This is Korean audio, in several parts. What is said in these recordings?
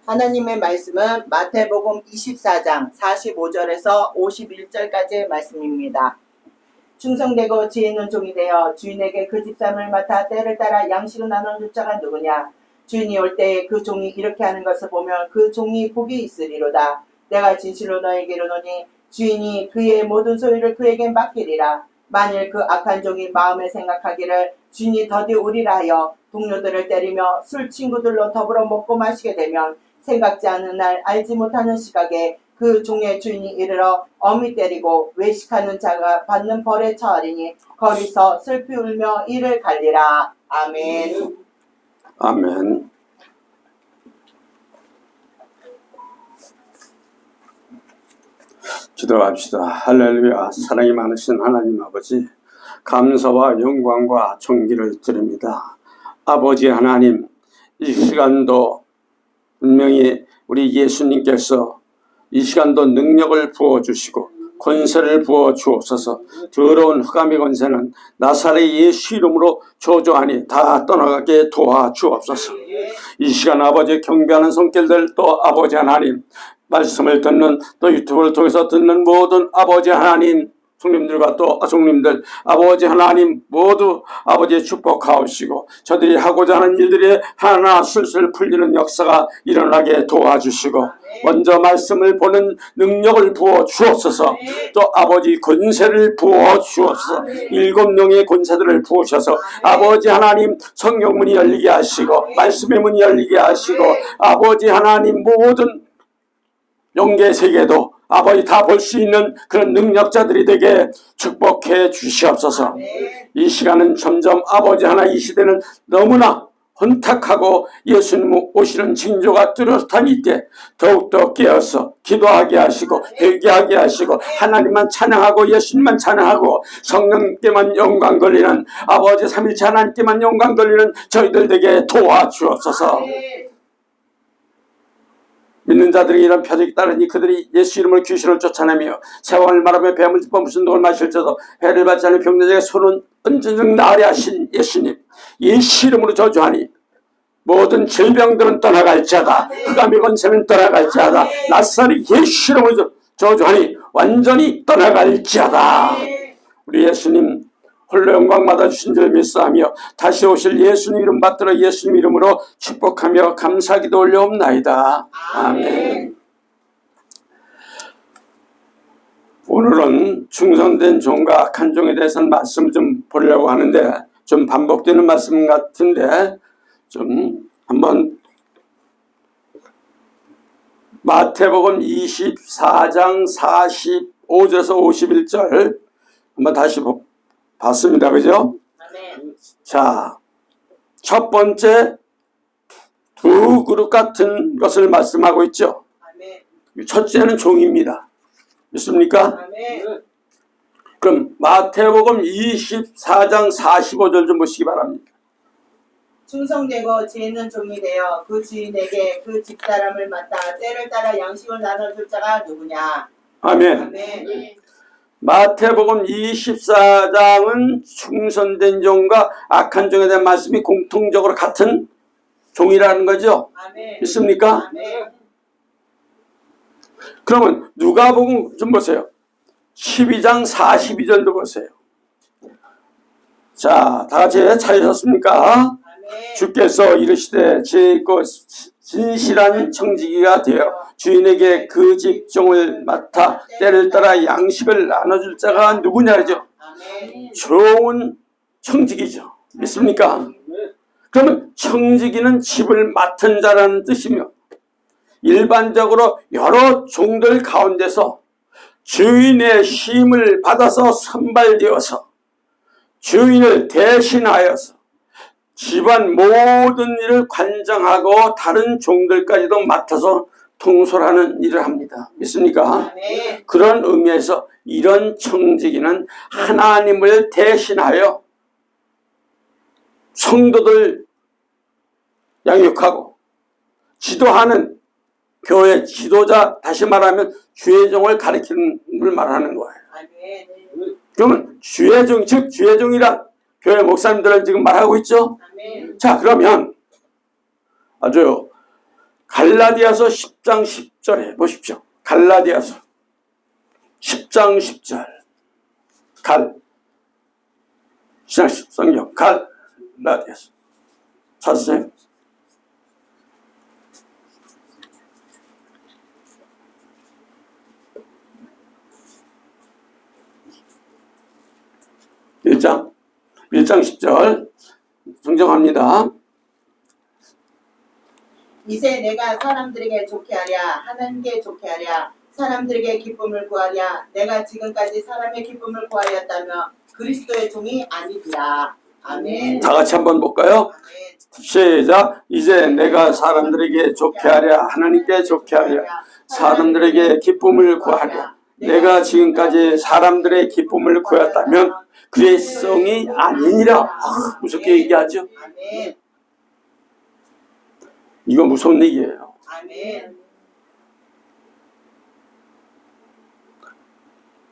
하나님의 말씀은 마태복음 24장 45절에서 51절까지의 말씀입니다. 충성되고 지혜 있는 종이 되어 주인에게 그 집사람을 맡아 때를 따라 양식을 나눠줄 자가 누구냐? 주인이 올 때에 그 종이 이렇게 하는 것을 보면 그 종이 복이 있으리로다. 내가 진실로 너에게 이르노니 주인이 그의 모든 소유를 그에게 맡기리라. 만일 그 악한 종이 마음에 생각하기를 주인이 더디 오리라 하여 동료들을 때리며 술 친구들로 더불어 먹고 마시게 되면 생각지 않은 날 알지 못하는 시각에 그 종의 주인이 이르러 엄히 때리고 외식하는 자가 받는 벌에 처하리니 거기서 슬피 울며 이를 갈리라. 아멘. 아멘. 기도합시다. 할렐루야. 사랑이 많으신 하나님 아버지, 감사와 영광과 존귀를 드립니다. 아버지 하나님, 이 시간도 분명히 우리 예수님께서 이 시간도 능력을 부어주시고 권세를 부어 주옵소서. 더러운 흑암의 권세는 나사렛 예수 이름으로 저주하니 다 떠나가게 도와주옵소서. 이 시간 아버지 경배하는 손길들, 또 아버지 하나님 말씀을 듣는, 또 유튜브를 통해서 듣는 모든 아버지 하나님 성님들과 또 종님들 아버지 하나님 모두 아버지의 축복하옵시고 저들이 하고자 하는 일들이 하나 술술 풀리는 역사가 일어나게 도와주시고 먼저 말씀을 보는 능력을 부어 주옵소서. 또 아버지 권세를 부어 주옵소서. 7명의 권세들을 부으셔서 아버지 하나님 성경문이 열리게 하시고 말씀의 문이 열리게 하시고 아버지 하나님 모든 영계 세계도 아버지 다 볼 수 있는 그런 능력자들이 되게 축복해 주시옵소서. 이 시간은 점점 아버지 하나 이 시대는 너무나 혼탁하고 예수님 오시는 징조가 뚜렷한 이때 더욱더 깨어서 기도하게 하시고 회개하게 하시고 하나님만 찬양하고 예수님만 찬양하고 성령께만 영광 돌리는 아버지 삼일체 하나님께만 영광 돌리는 저희들 되게 도와주옵소서. 믿는 자들이 이런 표적이 따르니 그들이 예수 이름으로 귀신을 쫓아내며 세왕을 말하며 뱀을 짚어 무슨 독을 마실지라도 해를 받지 않은 병자에게 손은 언제든 나으리 하신 예수님, 예수 이름으로 저주하니 모든 질병들은 떠나갈지어다. 흑암의 권세는 떠나갈지어다. 나사렛 예수 이름으로 저주하니 완전히 떠나갈지어다. 우리 예수님 홀로 영광 받아주신 줄 믿사하며 다시 오실 예수님 이름 받들어 예수님 이름으로 축복하며 감사기도 올려옵나이다. 아멘. 오늘은 충성된 종과 악한 종에 대해서 말씀을 좀 보려고 하는데 좀 반복되는 말씀 같은데 좀 한번 마태복음 24장 45절에서 51절 한번 다시 봤습니다. 그죠? 아멘. 자, 첫 번째 두 그릇 같은 것을 말씀하고 있죠. 아멘. 첫째는 종입니다. 믿습니까? 아멘. 그럼 마태복음 24장 45절 좀 보시기 바랍니다. 충성되고 지혜 있는 종이 되어 그 주인에게 그 집사람을 맡아 때를 따라 양식을 나눠줄 자가 누구냐? 아멘. 아멘. 마태복음 24장은 충성된 종과 악한 종에 대한 말씀이 공통적으로 같은 종이라는 거죠. 아멘. 믿습니까? 아멘. 그러면 누가복음 좀 보세요. 12장 42절도 보세요. 자, 다 같이 찾으셨습니까? 아멘. 주께서 이르시되 지혜있고 진실한 청지기가 되어 주인에게 그 집 종을 맡아 때를 따라 양식을 나눠줄 자가 누구냐죠. 좋은 청지기죠. 믿습니까? 그러면 청지기는 집을 맡은 자라는 뜻이며 일반적으로 여러 종들 가운데서 주인의 힘을 받아서 선발되어서 주인을 대신하여서 집안 모든 일을 관장하고 다른 종들까지도 맡아서 통솔하는 일을 합니다. 믿습니까? 네. 그런 의미에서 이런 청지기는 하나님을 대신하여 성도들 양육하고 지도하는 교회 지도자, 다시 말하면 주의 종을 가리키는 걸 말하는 거예요. 네. 그러면 주의 종, 즉 주의 종이란 교회 목사님들은 지금 말하고 있죠. 아멘. 자, 그러면 아주 갈라디아서 10장 10절에 보십시오. 갈라디아서 10장 10절. 성경 갈라디아서 찾으세요. 일장 10절 성경합니다. 이제 내가 사람들에게 좋게 하랴 하나님께 좋게 하랴 사람들에게 기쁨을 구하랴 내가 지금까지 사람의 기쁨을 구하였다며 그리스도의 종이 아니리라. 아멘. 다 같이 한번 볼까요? 아멘. 시작. 이제 내가 사람들에게 좋게 하랴 하나님께 좋게 하랴 사람들에게 기쁨을 구하랴 내가 지금까지 사람들의 기쁨을 구했다면 그의 성이 아니니라. 무섭게 얘기하죠. 아멘. 이거 무서운 얘기예요. 아멘.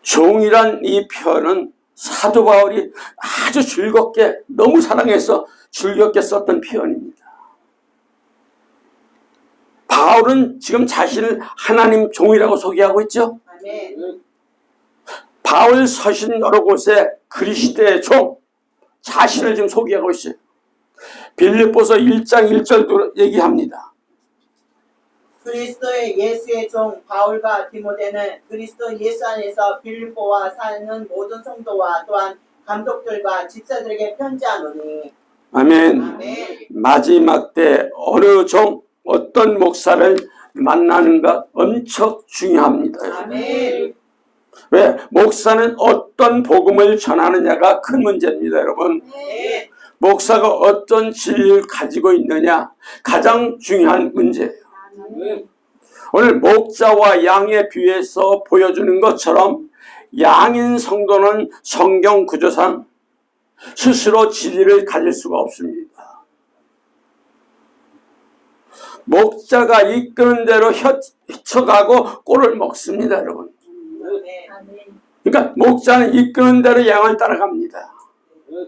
종이란 이 표현은 사도 바울이 아주 즐겁게 너무 사랑해서 즐겁게 썼던 표현입니다. 바울은 지금 자신을 하나님 종이라고 소개하고 있죠. 아멘. 바울 서신 여러 곳에 그리스도의 종 자신을 지금 소개하고 있어요. 빌립보서 1장 1절도 얘기합니다. 그리스도의 예수의 종 바울과 디모데는 그리스도 예수 안에서 빌립보와 사는 모든 성도와 또한 감독들과 집사들에게 편지하노니. 아멘. 아멘. 마지막 때 어느 종 어떤 목사를 만나는가 엄청 중요합니다. 아멘. 왜? 목사는 어떤 복음을 전하느냐가 큰 문제입니다, 여러분. 네. 목사가 어떤 진리를 가지고 있느냐 가장 중요한 문제예요. 오늘 목자와 양에 비유해서 보여주는 것처럼 양인 성도는 성경 구조상 스스로 진리를 가질 수가 없습니다. 목자가 이끄는 대로 휘쳐가고 꼴을 먹습니다, 여러분. 그러니까 목자는 이끄는 대로 양을 따라갑니다.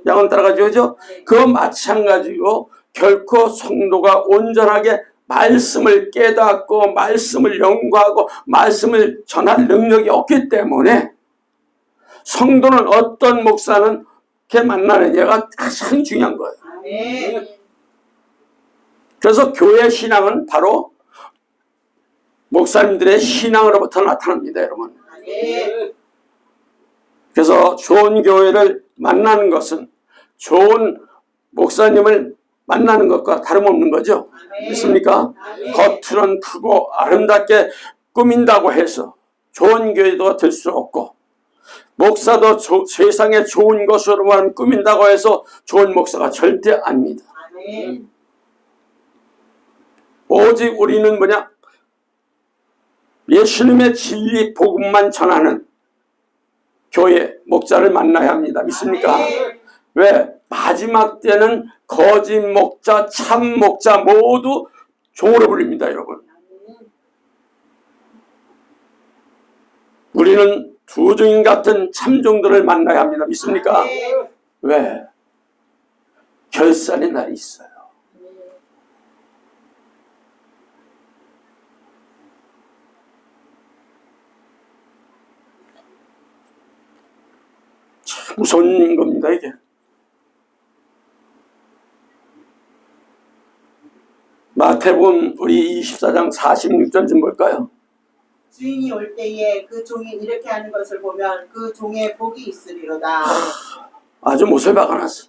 양을 따라가죠, 그죠? 그와 마찬가지로 결코 성도가 온전하게 말씀을 깨닫고 말씀을 연구하고 말씀을 전할 능력이 없기 때문에 성도는 어떤 목사는 이렇게 만나느냐가 가장 중요한 거예요. 아멘. 그래서 교회 신앙은 바로 목사님들의 신앙으로부터 나타납니다, 여러분. 아멘. 그래서 좋은 교회를 만나는 것은 좋은 목사님을 만나는 것과 다름없는 거죠. 아멘. 믿습니까? 아멘. 겉으로는 크고 아름답게 꾸민다고 해서 좋은 교회도 될 수 없고 목사도 세상에 좋은 것으로만 꾸민다고 해서 좋은 목사가 절대 아닙니다. 아멘. 오직 우리는 뭐냐? 예수님의 진리 복음만 전하는 교회 목자를 만나야 합니다. 믿습니까? 아멘. 왜? 마지막 때는 거짓 목자, 참 목자 모두 종으로 불립니다, 여러분. 우리는 두 증인 같은 참종들을 만나야 합니다. 믿습니까? 아멘. 왜? 결산의 날이 있어요. 참 무서운 겁니다, 이게. 마태복음 우리 24장 46절 좀 볼까요? 주인이 올 때에 그 종이 이렇게 하는 것을 보면 그 종의 복이 있으리로다. 아주 못을 박아놨어.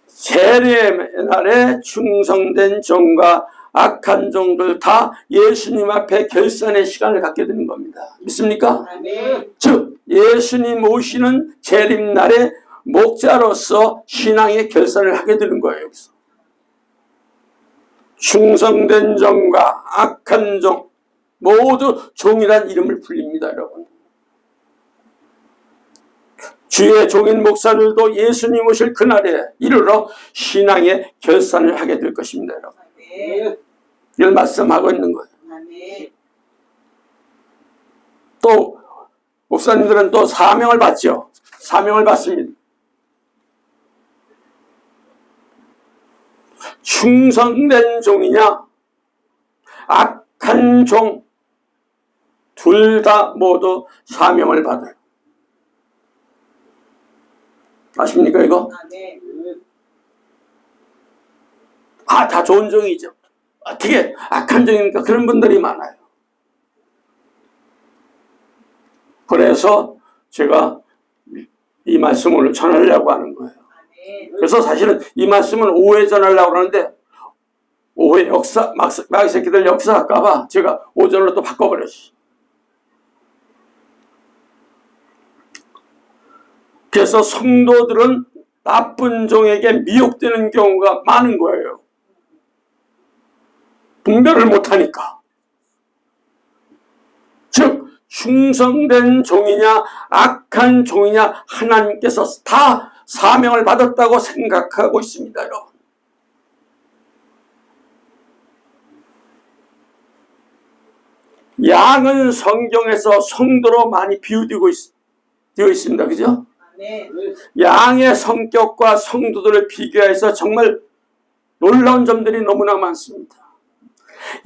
세례의 날에 충성된 종과 악한 종들 다 예수님 앞에 결산의 시간을 갖게 되는 겁니다. 믿습니까? 아멘. 즉 예수님 오시는 재림날에 목자로서 신앙의 결산을 하게 되는 거예요. 여기서. 충성된 종과 악한 종 모두 종이란 이름을 불립니다, 여러분. 주의 종인 목사들도 예수님 오실 그날에 이르러 신앙의 결산을 하게 될 것입니다, 여러분. 아멘. 이걸 말씀하고 있는 거예요. 아멘. 또 목사님들은 또 사명을 받죠. 사명을 받습니다. 충성된 종이냐 악한 종 둘 다 모두 사명을 받아요. 아십니까 이거? 아멘. 다 좋은 종이죠. 어떻게 악한 종입니까? 그런 분들이 많아요. 그래서 제가 이 말씀을 전하려고 하는 거예요. 그래서 사실은 이 말씀은 오후에 전하려고 하는데 오후에 마귀 새끼들 역사 할까봐 제가 오전으로 또 바꿔버렸어요. 그래서 성도들은 나쁜 종에게 미혹되는 경우가 많은 거예요. 분별을 못하니까. 즉 충성된 종이냐 악한 종이냐 하나님께서 다 사명을 받았다고 생각하고 있습니다. 여러분. 양은 성경에서 성도로 많이 되어 있습니다. 그죠? 네. 양의 성격과 성도들을 비교해서 정말 놀라운 점들이 너무나 많습니다.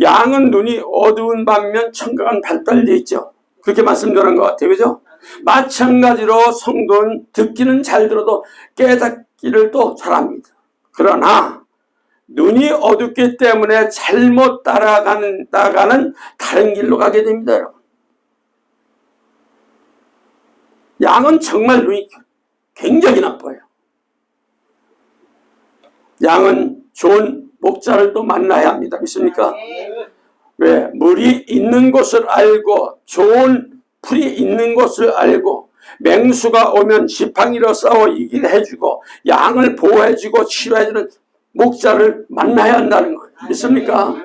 양은 눈이 어두운 반면 청각은 발달되어 있죠. 그렇게 말씀드린 것 같아요. 그죠? 마찬가지로 성도는 듣기는 잘 들어도 깨닫기를 또 잘합니다. 그러나 눈이 어둡기 때문에 잘못 따라가는 다른 길로 가게 됩니다. 여러분. 양은 정말 눈이 굉장히 나빠요. 양은 좋은 목자를 또 만나야 합니다. 믿습니까? 왜? 물이 있는 곳을 알고 좋은 풀이 있는 곳을 알고 맹수가 오면 지팡이로 싸워 이기게 해주고 양을 보호해주고 치료해주는 목자를 만나야 한다는 거예요. 믿습니까?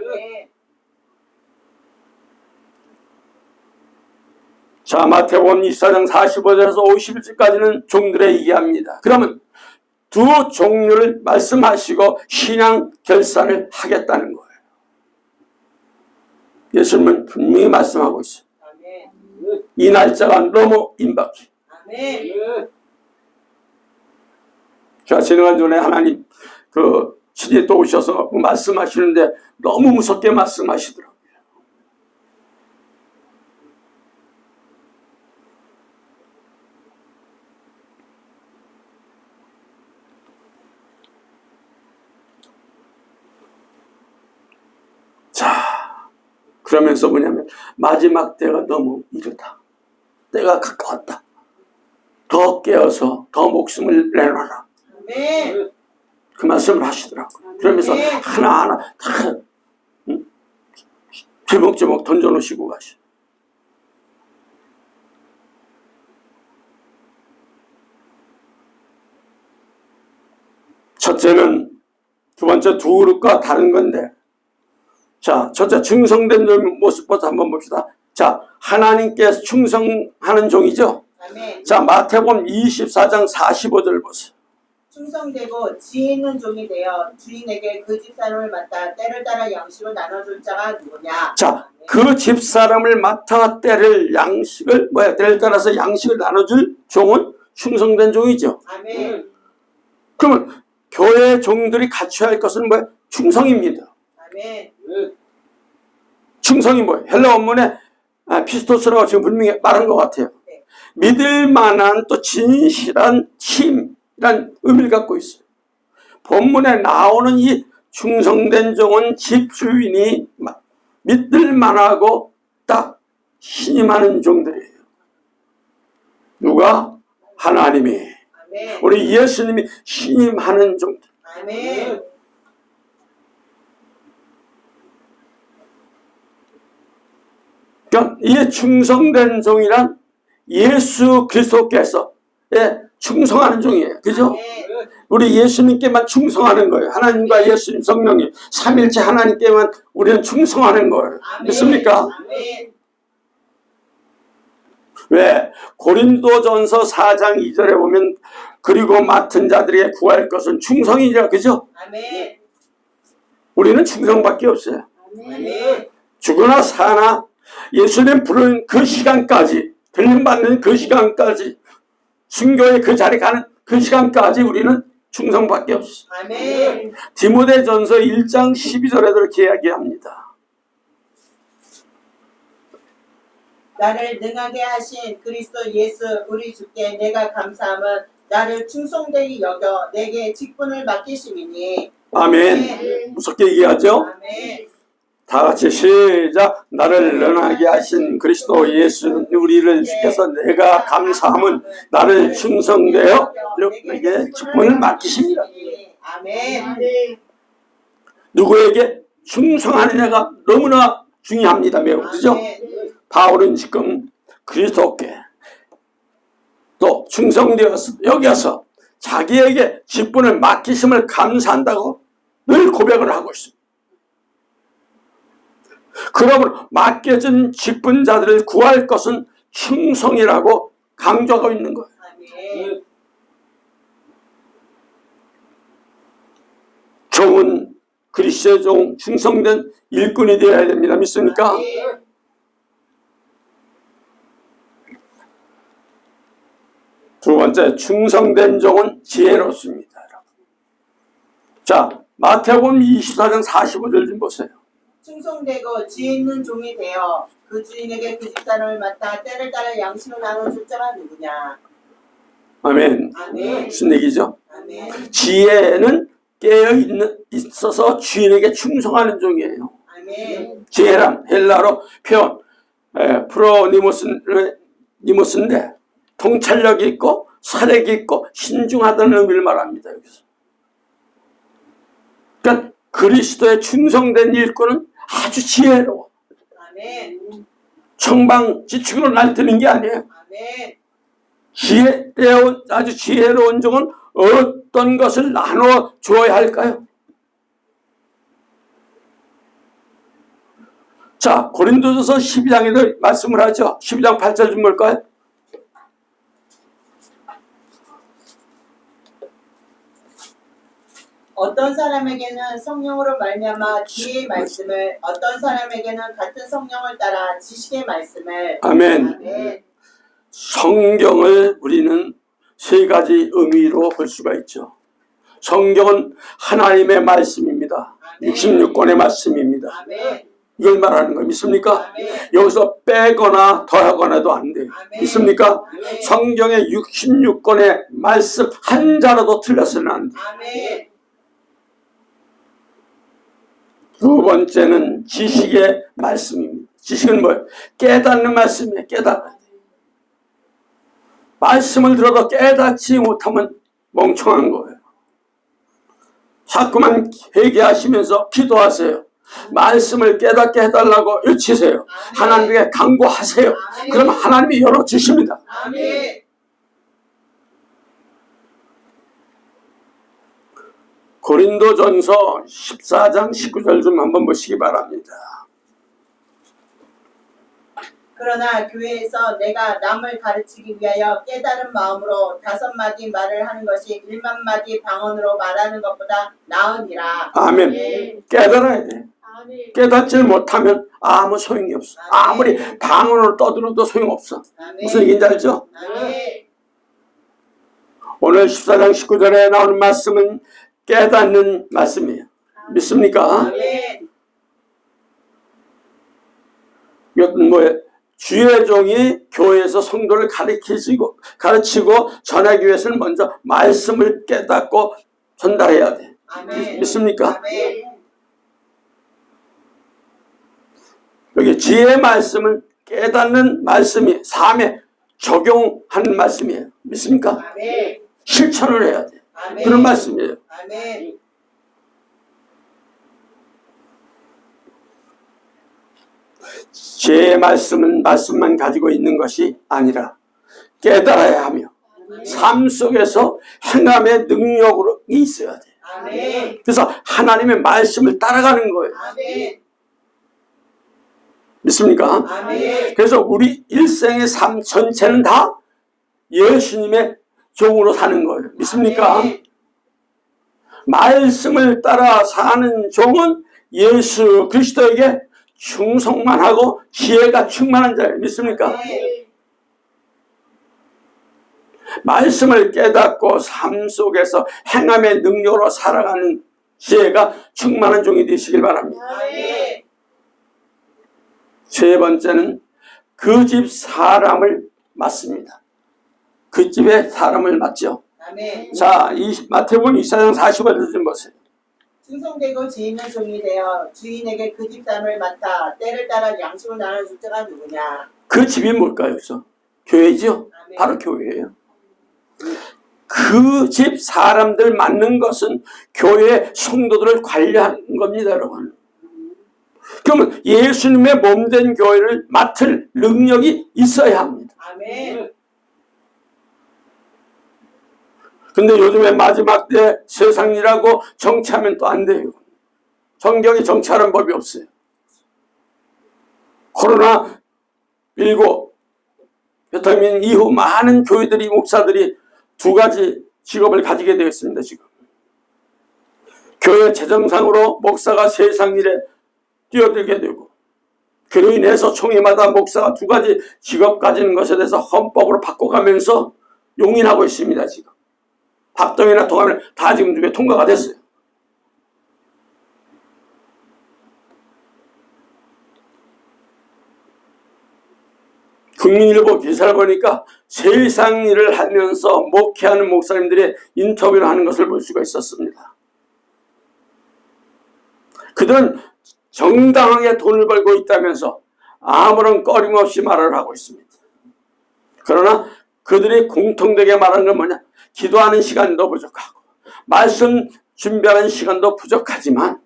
자, 마태복음 24장 45절에서 51절까지는 종들의 얘기합니다. 그러면 두 종류를 말씀하시고 신앙 결산을 하겠다는 거예요. 예수님은 분명히 말씀하고 있어요. 이 날짜가 너무 임박해. 자, 지난 전에 하나님 신이 또 오셔서 말씀하시는데 너무 무섭게 말씀하시더라고요. 자, 그러면서 뭐냐면 마지막 때가 너무 이르다. 때가 가까웠다. 더 깨어서 더 목숨을 내놔라. 그 말씀을 하시더라고요. 그러면서 하나하나 다 제목제목 던져놓으시고 가시죠. 첫째는 두 번째 두 그룹과 다른 건데, 자, 첫째 충성된 모습부터 한번 봅시다. 자, 하나님께 충성하는 종이죠. 자, 마태복음 24장 45절 보세요. 충성되고 지혜 있는 종이 되어 주인에게 그 집사람을 맡아 때를 따라 양식을 나눠줄 자가 누구냐. 자, 그 집사람을 맡아 때를 따라서 양식을 나눠줄 종은 충성된 종이죠. 아멘. 그러면 교회 종들이 갖춰야 할 것은 뭐예요? 충성입니다. 아멘. 충성이 뭐예요? 헬라 원문에 피스토스라고 지금 분명히 말한 것 같아요. 네. 믿을 만한 또 진실한 힘이란 의미를 갖고 있어요. 본문에 나오는 이 충성된 종은 집주인이 믿을 만하고 딱 신임하는 종들이에요. 누가? 하나님이. 아멘. 우리 예수님이 신임하는 종들. 아멘. 그러니까 이 충성된 종이란 예수 그리스도께서 충성하는 종이에요. 그죠? 아멘. 우리 예수님께만 충성하는 거예요. 하나님과 예수님 성령님 삼일체 하나님께만 우리는 충성하는 거예요. 아멘. 믿습니까? 아멘. 왜? 고린도전서 4장 2절에 보면 그리고 맡은 자들에게 구할 것은 충성이냐. 그죠? 아멘. 우리는 충성밖에 없어요. 아멘. 죽으나 사나 예수님 부르는 그 시간까지, 들림받는 그 시간까지, 순교의 그 자리에 가는 그 시간까지 우리는 충성밖에 없어. 아멘. 디모데전서 1장 12절에도 이렇게 이야기합니다. 나를 능하게 하신 그리스도 예수 우리 주께 내가 감사함은 나를 충성되이 여겨 내게 직분을 맡기심이니. 아멘. 무섭게 얘기하죠? 아멘. 다 같이 시작. 나를 능하게 하신 그리스도 예수 우리를 주께서 내가 감사함은 나를 충성되어 내게 직분을 맡기십니다. 아멘. 누구에게 충성하느냐가 너무나 중요합니다. 매우. 그죠? 바울은 지금 그리스도께 또 충성되어서 여기서 자기에게 직분을 맡기심을 감사한다고 늘 고백을 하고 있습니다. 그러므로 맡겨진 직분자들을 구할 것은 충성이라고 강조하고 있는 거예요. 아멘. 종은 그리스도의 종, 충성된 일꾼이 되어야 됩니다. 믿습니까? 두 번째, 충성된 종은 지혜롭습니다. 자, 마태복음 24장 45절 좀 보세요. 충성되고 지혜 있는 종이 되어 그 주인에게 그 집사람을 맡아 때를 따라 양식을 나눠줄 자가 누구냐. 아멘. 아멘. 무슨 얘기죠? 아멘. 지혜는 깨어있어서 주인에게 충성하는 종이에요. 아멘. 지혜란 헬라로 표현 프로니모스인데 통찰력이 있고 사력이 있고 신중하다는 의미를 말합니다. 여기서. 그러니까 그리스도의 충성된 일꾼은 아주 지혜로워. 아멘. 청방지축으로 날뛰는 게 아니에요. 아멘. 아주 지혜로운 종은 어떤 것을 나눠 주어야 할까요? 자, 고린도전서 12장에도 말씀을 하죠. 12장 8절 좀 볼까요? 어떤 사람에게는 성령으로 말미암아 지혜의 말씀을, 어떤 사람에게는 같은 성령을 따라 지식의 말씀을. 아멘. 아멘. 성경을 우리는 세 가지 의미로 볼 수가 있죠. 성경은 하나님의 말씀입니다. 66권의 말씀입니다. 아멘. 이걸 말하는 거 믿습니까? 아멘. 여기서 빼거나 더하거나도 안 돼요. 아멘. 믿습니까? 아멘. 성경의 66권의 말씀 한 자라도 틀렸으면 안 돼요. 아멘. 두 번째는 지식의 말씀입니다. 지식은 뭐예요? 깨닫는 말씀이에요. 깨달아야 돼요. 말씀을 들어도 깨닫지 못하면 멍청한 거예요. 자꾸만 회개하시면서 기도하세요. 말씀을 깨닫게 해달라고 외치세요. 하나님께 간구하세요. 그럼 하나님이 열어주십니다. 아멘. 고린도전서 14장 19절 좀 한번 보시기 바랍니다. 그러나 교회에서 내가 남을 가르치기 위하여 깨달은 마음으로 5마디 말을 하는 것이 1만마디 방언으로 말하는 것보다 나으니라. 아멘. 깨달아야 돼. 깨닫지 못하면 아무 소용이 없어. 아무리 방언으로 떠들어도 소용없어. 무슨 얘기인지 알죠? 아멘. 오늘 14장 19절에 나오는 말씀은 깨닫는 말씀이에요. 믿습니까? 아멘. 이것은 뭐예요? 주의 종이 교회에서 성도를 가르치고 전하기 위해서는 먼저 말씀을 깨닫고 전달해야 돼. 아멘. 믿습니까? 아멘. 여기 지혜의 말씀은 깨닫는 말씀이 삶에 적용하는 말씀이에요. 믿습니까? 아멘. 실천을 해야 돼. 아멘. 그런 말씀이에요. 아멘. 지혜의 말씀은 말씀만 가지고 있는 것이 아니라 깨달아야 하며 삶 속에서 행함의 능력으로 있어야 돼. 아멘. 그래서 하나님의 말씀을 따라가는 거예요. 아멘. 믿습니까? 아멘. 그래서 우리 일생의 삶 전체는 다 예수님의 종으로 사는 거예요. 믿습니까? 아멘. 말씀을 따라 사는 종은 예수 그리스도에게 충성만 하고 지혜가 충만한 자예요. 믿습니까? 아멘. 말씀을 깨닫고 삶 속에서 행함의 능력으로 살아가는 지혜가 충만한 종이 되시길 바랍니다. 아멘. 세 번째는 그 집 사람을 맡습니다. 그 집의 사람을 맡죠. 아멘. 자, 마태복음 24장 45절 좀 보세요. 충성되고 지혜 있는 종이 되어 주인에게 그 집 사람을 맡아 때를 따라 양식을 나눠줄 자가 누구냐? 그 집이 뭘까요? 여기서? 교회죠? 아멘. 바로 교회예요. 그 집 사람들 맡는 것은 교회 성도들을 관리하는 겁니다, 여러분. 그러면 예수님의 몸된 교회를 맡을 능력이 있어야 합니다. 아멘. 근데 요즘에 마지막 때 세상이라고 정치하면 또 안 돼요. 성경에 정치하는 법이 없어요. 코로나19 대통령 이후 많은 교회들이, 목사들이 두 가지 직업을 가지게 되었습니다. 지금 교회 재정상으로 목사가 세상 일에 뛰어들게 되고, 그로 인해서 총회마다 목사가 두 가지 직업 가지는 것에 대해서 헌법으로 바꿔가면서 용인하고 있습니다. 지금 합동이나 통합을 다 지금 중에 통과가 됐어요. 국민일보 기사를 보니까 세상 일을 하면서 목회하는 목사님들의 인터뷰를 하는 것을 볼 수가 있었습니다. 그들은 정당하게 돈을 벌고 있다면서 아무런 꺼림없이 말을 하고 있습니다. 그러나 그들이 공통되게 말하는 건 뭐냐? 기도하는 시간도 부족하고 말씀 준비하는 시간도 부족하지만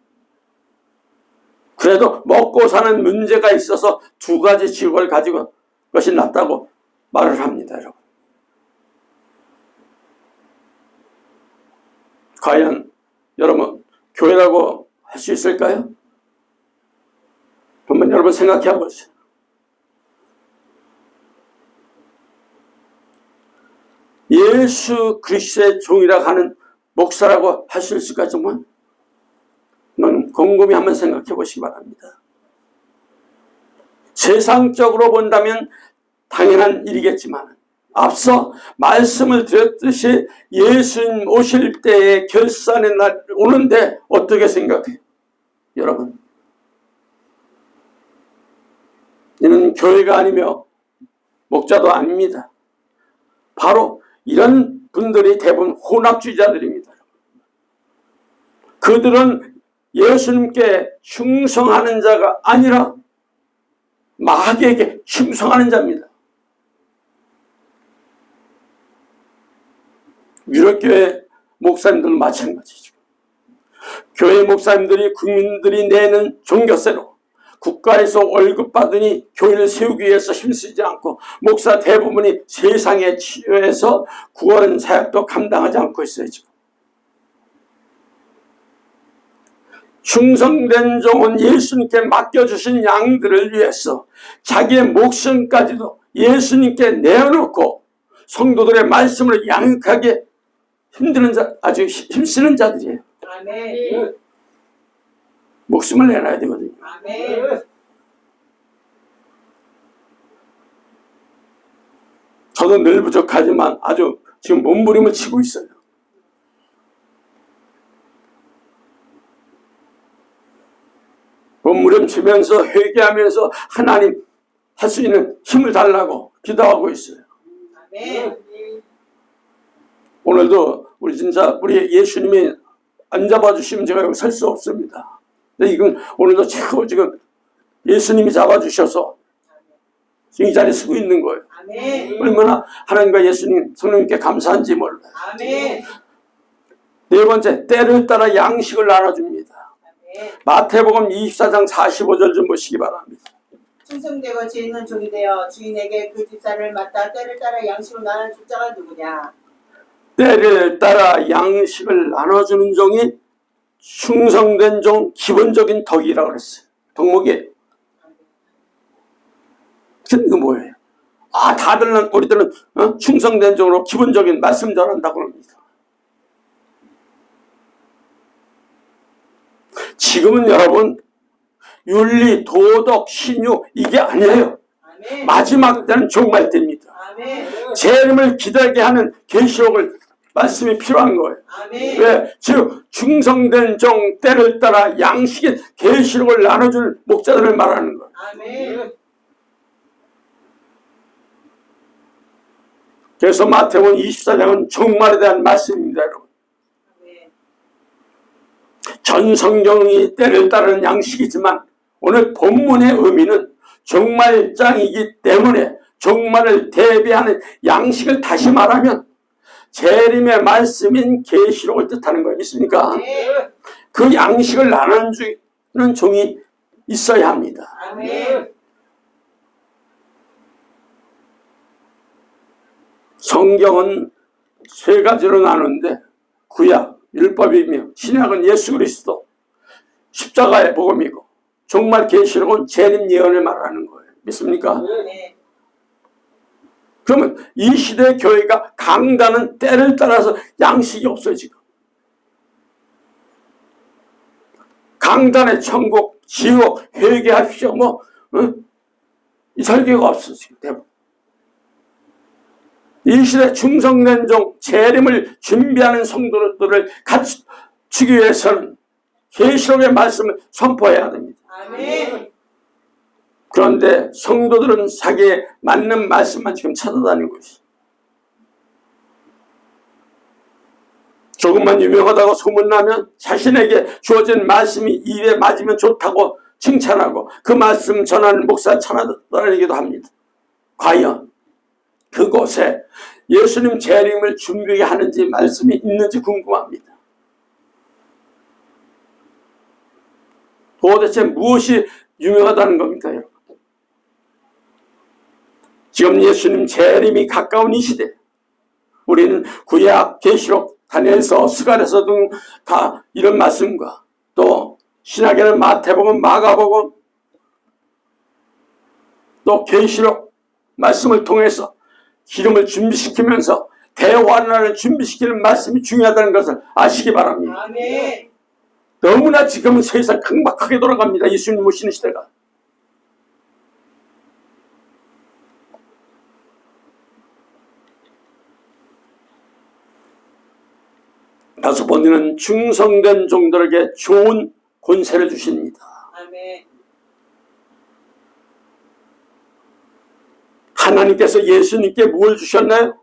그래도 먹고 사는 문제가 있어서 두 가지 직업을 가지고 것이 낫다고 말을 합니다. 여러분. 과연 여러분 교회라고 할 수 있을까요? 한번 여러분 생각해 보세요. 예수 그리스도의 종이라고 하는 목사라고 할 수 있을까? 정말 곰곰이 한번 생각해 보시기 바랍니다. 세상적으로 본다면 당연한 일이겠지만 앞서 말씀을 드렸듯이 예수님 오실 때의 결산의 날 오는데 어떻게 생각해요? 여러분, 이는 교회가 아니며 목자도 아닙니다. 바로 이런 분들이 대부분 혼합주의자들입니다. 그들은 예수님께 충성하는 자가 아니라 마귀에게 충성하는 자입니다. 유럽교회 목사님들은 마찬가지죠. 교회 목사님들이 국민들이 내는 종교세로 국가에서 월급 받으니 교회를 세우기 위해서 힘쓰지 않고 목사 대부분이 세상에 치여해서 구원 사역도 감당하지 않고 있어요. 지금. 충성된 종은 예수님께 맡겨주신 양들을 위해서 자기의 목숨까지도 예수님께 내어놓고 성도들의 말씀을 양육하게 힘드는 자, 아주 힘쓰는 자들이에요. 아멘. 목숨을 내놔야 되거든요. 아멘. 저도 늘 부족하지만 아주 지금 몸부림을 치고 있어요. 몸부림 치면서 회개하면서 하나님 할 수 있는 힘을 달라고 기도하고 있어요. 아멘. 오늘도 우리 예수님이 안 잡아주시면 제가 여기 설 수 없습니다. 근데 이건 오늘도 최고 지금 예수님이 잡아주셔서 지금 이 자리에 서고 있는 거예요. 아멘. 얼마나 하나님과 예수님, 성령님께 감사한지 몰라요. 아멘. 네 번째, 때를 따라 양식을 나눠줍니다. 아멘. 마태복음 24장 45절 좀 보시기 바랍니다. 충성되고 지혜 있는 종이 되어 주인에게 그 집사를 맡아 때를 따라 양식을 나눠줄 자가 누구냐? 때를 따라 양식을 나눠주는 종이 충성된 종, 기본적인 덕이라고 그랬어요. 덕목이에요. 이거 뭐예요? 다들 우리들은 충성된 종으로 기본적인 말씀 전한다고 합니다. 지금은 여러분 윤리, 도덕, 신유 이게 아니에요. 아멘. 마지막 때는 종말 때입니다. 아멘. 재림을 기다리게 하는 계시록을 말씀이 필요한 거예요. 아멘. 왜? 즉 충성된 종, 때를 따라 양식의 계시록을 나눠줄 목자들을 말하는 거예요. 아멘. 그래서 마태복음 24장은 종말에 대한 말씀입니다, 여러분. 전 성경이 때를 따르는 양식이지만 오늘 본문의 의미는 종말장이기 때문에 종말을 대비하는 양식을 다시 말하면 재림의 말씀인 계시록을 뜻하는 거 믿습니까? 네. 그 양식을 나눠주는 종이 있어야 합니다. 아멘. 성경은 세 가지로 나누는데 구약, 율법이며 신약은 예수 그리스도, 십자가의 복음이고 종말 계시록은 재림 예언을 말하는 거예요. 믿습니까? 네. 그러면 이 시대 교회가 강단은 때를 따라서 양식이 없어요. 지금 강단의 천국, 지옥, 회개하십시오. 이 설교가 없어 지금 대부분. 이 시대 충성된 종, 재림을 준비하는 성도들을 갖추기 위해서는 계시록의 말씀을 선포해야 됩니다. 아멘. 그런데 성도들은 자기에 맞는 말씀만 지금 찾아다니고 있어요. 조금만 유명하다고 소문나면 자신에게 주어진 말씀이 입에 맞으면 좋다고 칭찬하고 그 말씀 전하는 목사 찾아다니기도 합니다. 과연 그곳에 예수님 재림을 준비하는지 말씀이 있는지 궁금합니다. 도대체 무엇이 유명하다는 겁니까, 여러분? 지금 예수님 재림이 가까운 이 시대, 우리는 구약, 계시록, 다니엘서, 스가랴서 등 다 이런 말씀과 또 신약에는 마태복음, 마가복음, 또 계시록 말씀을 통해서 기름을 준비시키면서 대환란을 준비시키는 말씀이 중요하다는 것을 아시기 바랍니다. 아멘. 너무나 지금은 세상 강박하게 돌아갑니다. 예수님 모시는 시대가. 다섯 번째는 충성된 종들에게 좋은 권세를 주십니다. 아멘. 하나님께서 예수님께 뭘 주셨나요?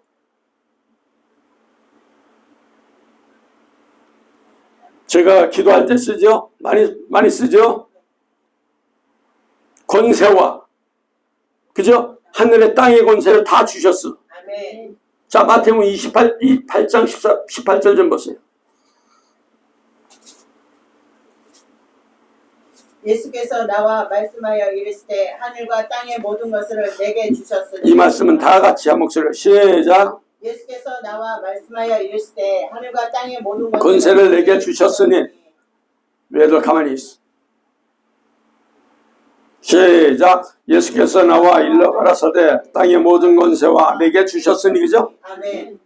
제가 기도할 때 쓰죠? 많이 쓰죠? 권세와, 그죠? 하늘의 땅의 권세를 다 주셨어. 아멘. 자, 마태복음 28장 18절 좀 보세요. 예수께서 나와 말씀하여 이르시되 하늘과 땅의 모든 것을 내게 주셨으니. 이 말씀은 다 같이 한 목소리로 시작. 예수께서 나와 말씀하여 이르시되 하늘과 땅의 모든 것을 권세를 내게 주셨으니. 왜들 가만히 있어. 시작. 예수께서 나와 일러 가라사대 땅의 모든 권세와 내게 주셨으니, 그죠? 아멘.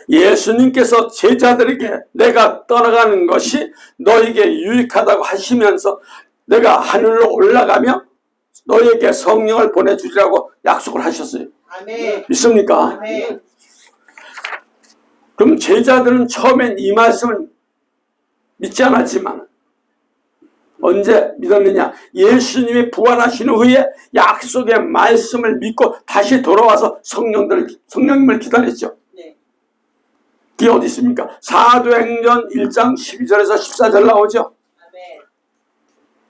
예수님께서 제자들에게 내가 떠나가는 것이 너에게 유익하다고 하시면서 내가 하늘로 올라가며 너에게 성령을 보내주리라고 약속을 하셨어요. 아멘. 믿습니까? 아멘. 그럼 제자들은 처음엔 이 말씀을 믿지 않았지만 언제 믿었느냐? 예수님이 부활하신 후에 약속의 말씀을 믿고 다시 돌아와서 성령님을 기다렸죠. 네. 그게 어디 있습니까? 사도행전 1장 12절에서 14절 나오죠. 아멘.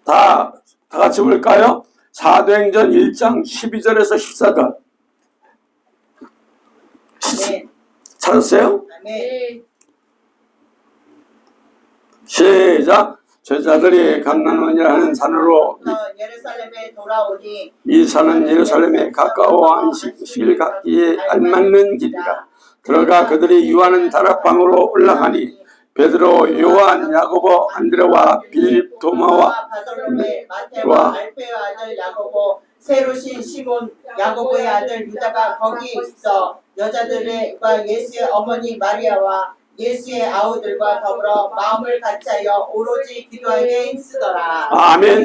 다 같이 볼까요? 사도행전 1장 12절에서 14절. 아멘. 찾았어요? 아멘. 시작. 제자들이 감난원이라는 산으로 예루살렘에 돌아오니 이 산은 예루살렘에 가까워 안식일 갖기에 알맞는 길이라. 들어가 그들이 유하는 다락방으로 올라가니 베드로, 요한, 야고보, 안드레와 빌립, 도마와 바돌로메, 마테와 알페의 아들 야고보, 세루신 시몬, 야고보의 아들 유다가 거기 있어 여자들과 예수의 어머니 마리아와 예수의 아우들과 더불어 마음을 같이하여 오로지 기도하게 힘쓰더라. 아멘.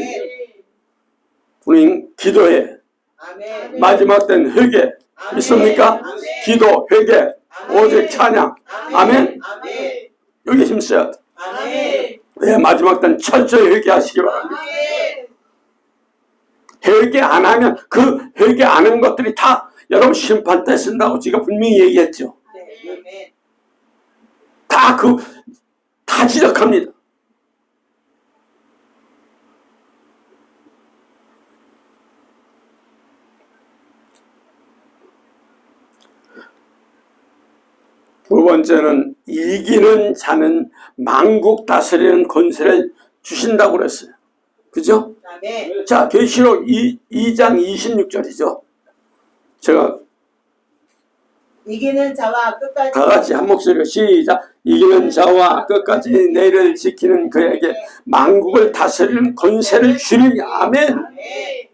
우린 기도해. 아멘. 마지막 때는 회개. 아멘. 믿습니까? 아멘. 기도, 회개, 아멘. 오직 찬양. 아멘. 아멘. 여기 힘써야 돼. 아멘. 네, 마지막 때는 철저히 회개하시기 바랍니다. 아멘. 회개 안 하면 그 회개 안 한 것들이 다 여러분 심판 때 쓴다고 제가 분명히 얘기했죠. 네. 아멘. 다 지적합니다. 두 번째는 이기는 자는 만국 다스리는 권세를 주신다고 그랬어요. 그죠? 아멘. 자, 계시록 2장 26절이죠. 제가 이기는 자와 끝까지 다 같이 한 목소리로 시작. 이기는 자와 끝까지 내를 지키는 그에게 만국을 다스리는 권세를 주리니. 아멘. 아멘.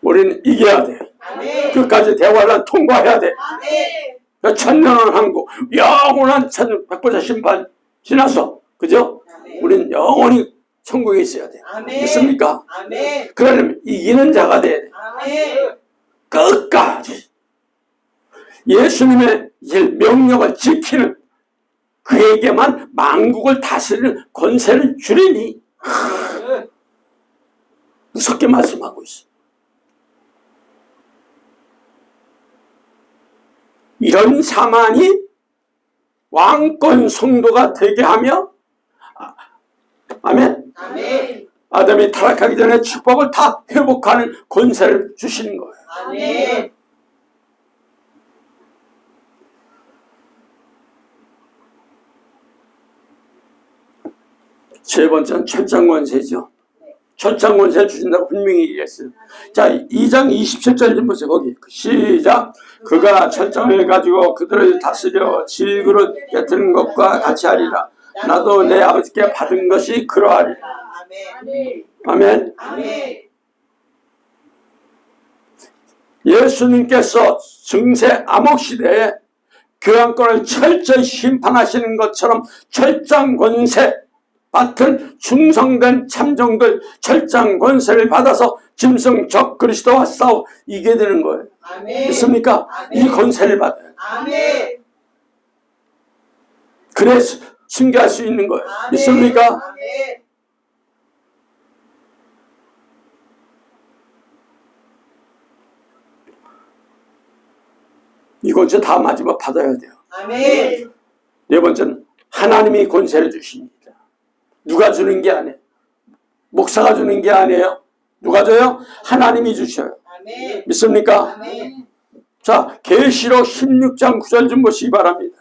우리는 이겨야 돼. 아멘. 끝까지 대화를 통과해야 돼. 아멘. 천년을 한고 영원한 백보자 심판 지났어. 그죠? 아멘. 우리는 영원히 천국에 있어야 돼. 아멘. 믿습니까? 아멘. 그러려면 이기는 자가 돼야 돼. 아멘. 끝까지 예수님의 명령을 지키는 그에게만 만국을 다스리는 권세를 주리니. 무섭게 말씀하고 있어. 이런 사만이 왕권 성도가 되게 하며, 아멘. 아멘. 아담이 타락하기 전에 축복을 다 회복하는 권세를 주시는 거예요. 아멘. 세 번째는 철장 권세죠. 철장 권세를 주신다고 분명히 얘기했어요. 자, 2장 27절 좀 보세요. 거기 시작. 그가 철장을 가지고 그들을 다스려 질그릇 깨뜨리는 것과 같이 하리라. 나도 내 아버지께 받은 것이 그러하리라. 아멘. 아멘. 아멘. 예수님께서 증세 암흑 시대에 교환권을 철저히 심판하시는 것처럼 철장 권세 같은 충성된 참종들 철장 권세를 받아서 짐승 적 그리스도와 싸워 이기게 되는 거예요. 아멘. 믿습니까? 아멘. 이 권세를 받아요. 아멘. 그래서 승계할 수 있는 거예요. 아멘. 믿습니까? 아멘. 이 권세 다 마지막 받아야 돼요. 아멘. 네 번째는 하나님이 권세를 주십니다. 누가 주는 게 아니에요. 목사가 주는 게 아니에요. 누가 줘요? 하나님이 주셔요. 아멘. 믿습니까? 아멘. 자, 계시록 16장 9절 좀 보시기 바랍니다.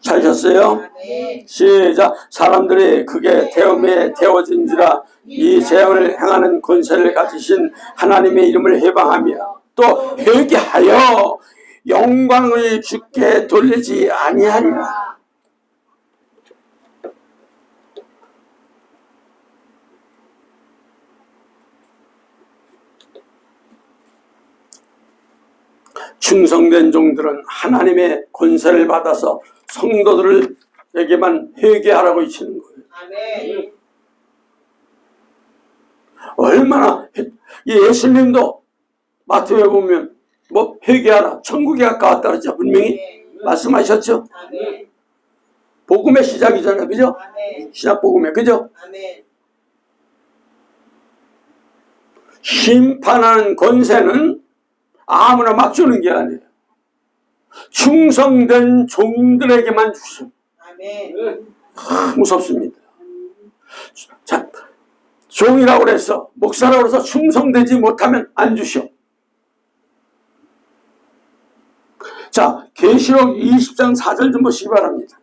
찾으셨어요? 아멘. 시작. 사람들이 그게 태움에 태워진지라 이 재앙을 행하는 권세를 가지신 하나님의 이름을 회방하며 또 회개하여 영광을 주께 돌리지 아니하리라. 충성된 종들은 하나님의 권세를 받아서 성도들에게만 회개하라고 하시는 거예요. 아멘. 얼마나 예수님도 마태에 보면 뭐 회개하라 천국에 가까웠다 그러죠. 분명히 말씀하셨죠. 아멘. 복음의 시작이잖아요. 그죠? 아멘. 시작 복음의 그죠? 아멘. 심판하는 권세는 아무나 막 주는 게 아니에요. 충성된 종들에게만 주셔. 아멘. 무섭습니다. 자, 종이라고 그래서 목사라고 그래서 충성되지 못하면 안 주셔. 자, 계시록 20장 4절 좀 보시기 바랍니다.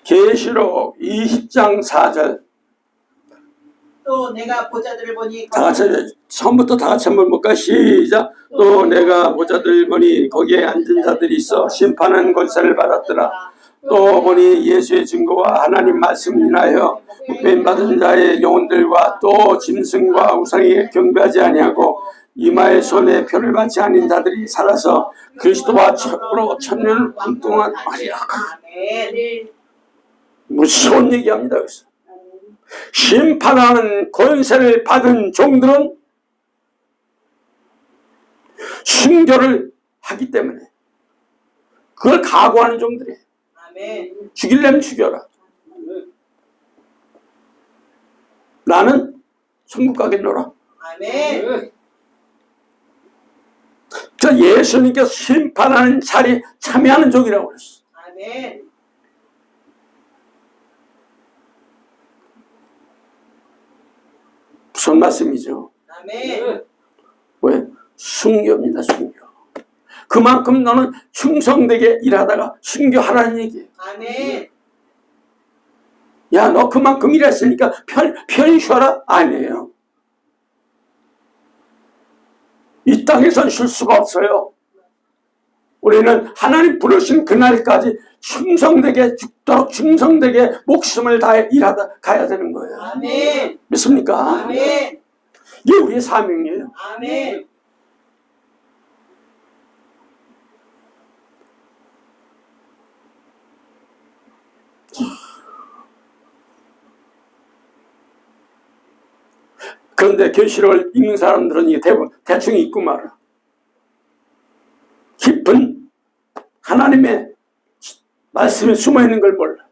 계시록 20장 4절. 또 내가 보자들을 보니 다 같이 처음부터 다 같이 한번 볼까? 시작. 또 내가 보자들 보니 거기에 앉은 자들이 있어 심판하는 권세를 받았더라. 또 보니 예수의 증거와 하나님 말씀을 인하여 뱀받은 자의 영혼들과 또 짐승과 우상에게 경배하지 아니하고 이마의 손에 표를 받지 않은 자들이 살아서 그리스도와 첩으로 천년 동안 하리라. 아멘. 무서운 얘기합니다. 여기서. 심판하는 권세를 받은 종들은 순교를 하기 때문에 그걸 각오하는 종들이에요. 아멘. 죽일려면 죽여라. 나는 천국 가겠노라. 아멘. 저 예수님께서 심판하는 자리에 참여하는 종이라고 그랬어. 아멘. 무슨 말씀이죠? 아멘. 왜? 순교입니다. 순교. 그만큼 너는 충성되게 일하다가 순교하라는 얘기예요. 아멘. 야, 너 그만큼 일했으니까 편히 쉬어라? 아니에요. 이 땅에선 쉴 수가 없어요. 우리는 하나님 부르신 그날까지 충성되게 죽도록 충성되게 목숨을 다해 일하다 가야 되는 거예요. 아멘. 믿습니까? 아멘. 이게 우리의 사명이에요. 아멘. 그런데 계시록을 읽는 사람들은 이게 대충 읽고 말아. 깊은 하나님의 말씀에 숨어 있는 걸 몰라.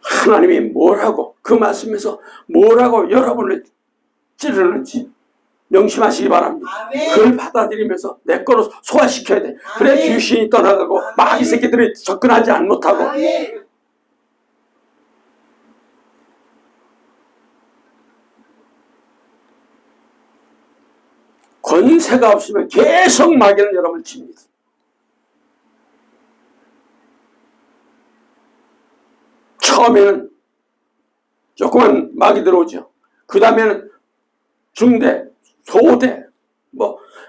하나님이 뭐라고 그 말씀에서 뭐라고 여러분을 찌르는지 명심하시기 바랍니다. 아멘. 그걸 받아들이면서 내 거로 소화시켜야 돼. 그래 아멘. 귀신이 떠나가고 아멘. 마귀 새끼들이 접근하지 못하고. 아멘. 권세가 없으면 계속 마귀는 여러분을 칩니다. 처음에는 조그만 마귀 들어오죠. 그 다음에는 중대, 소대,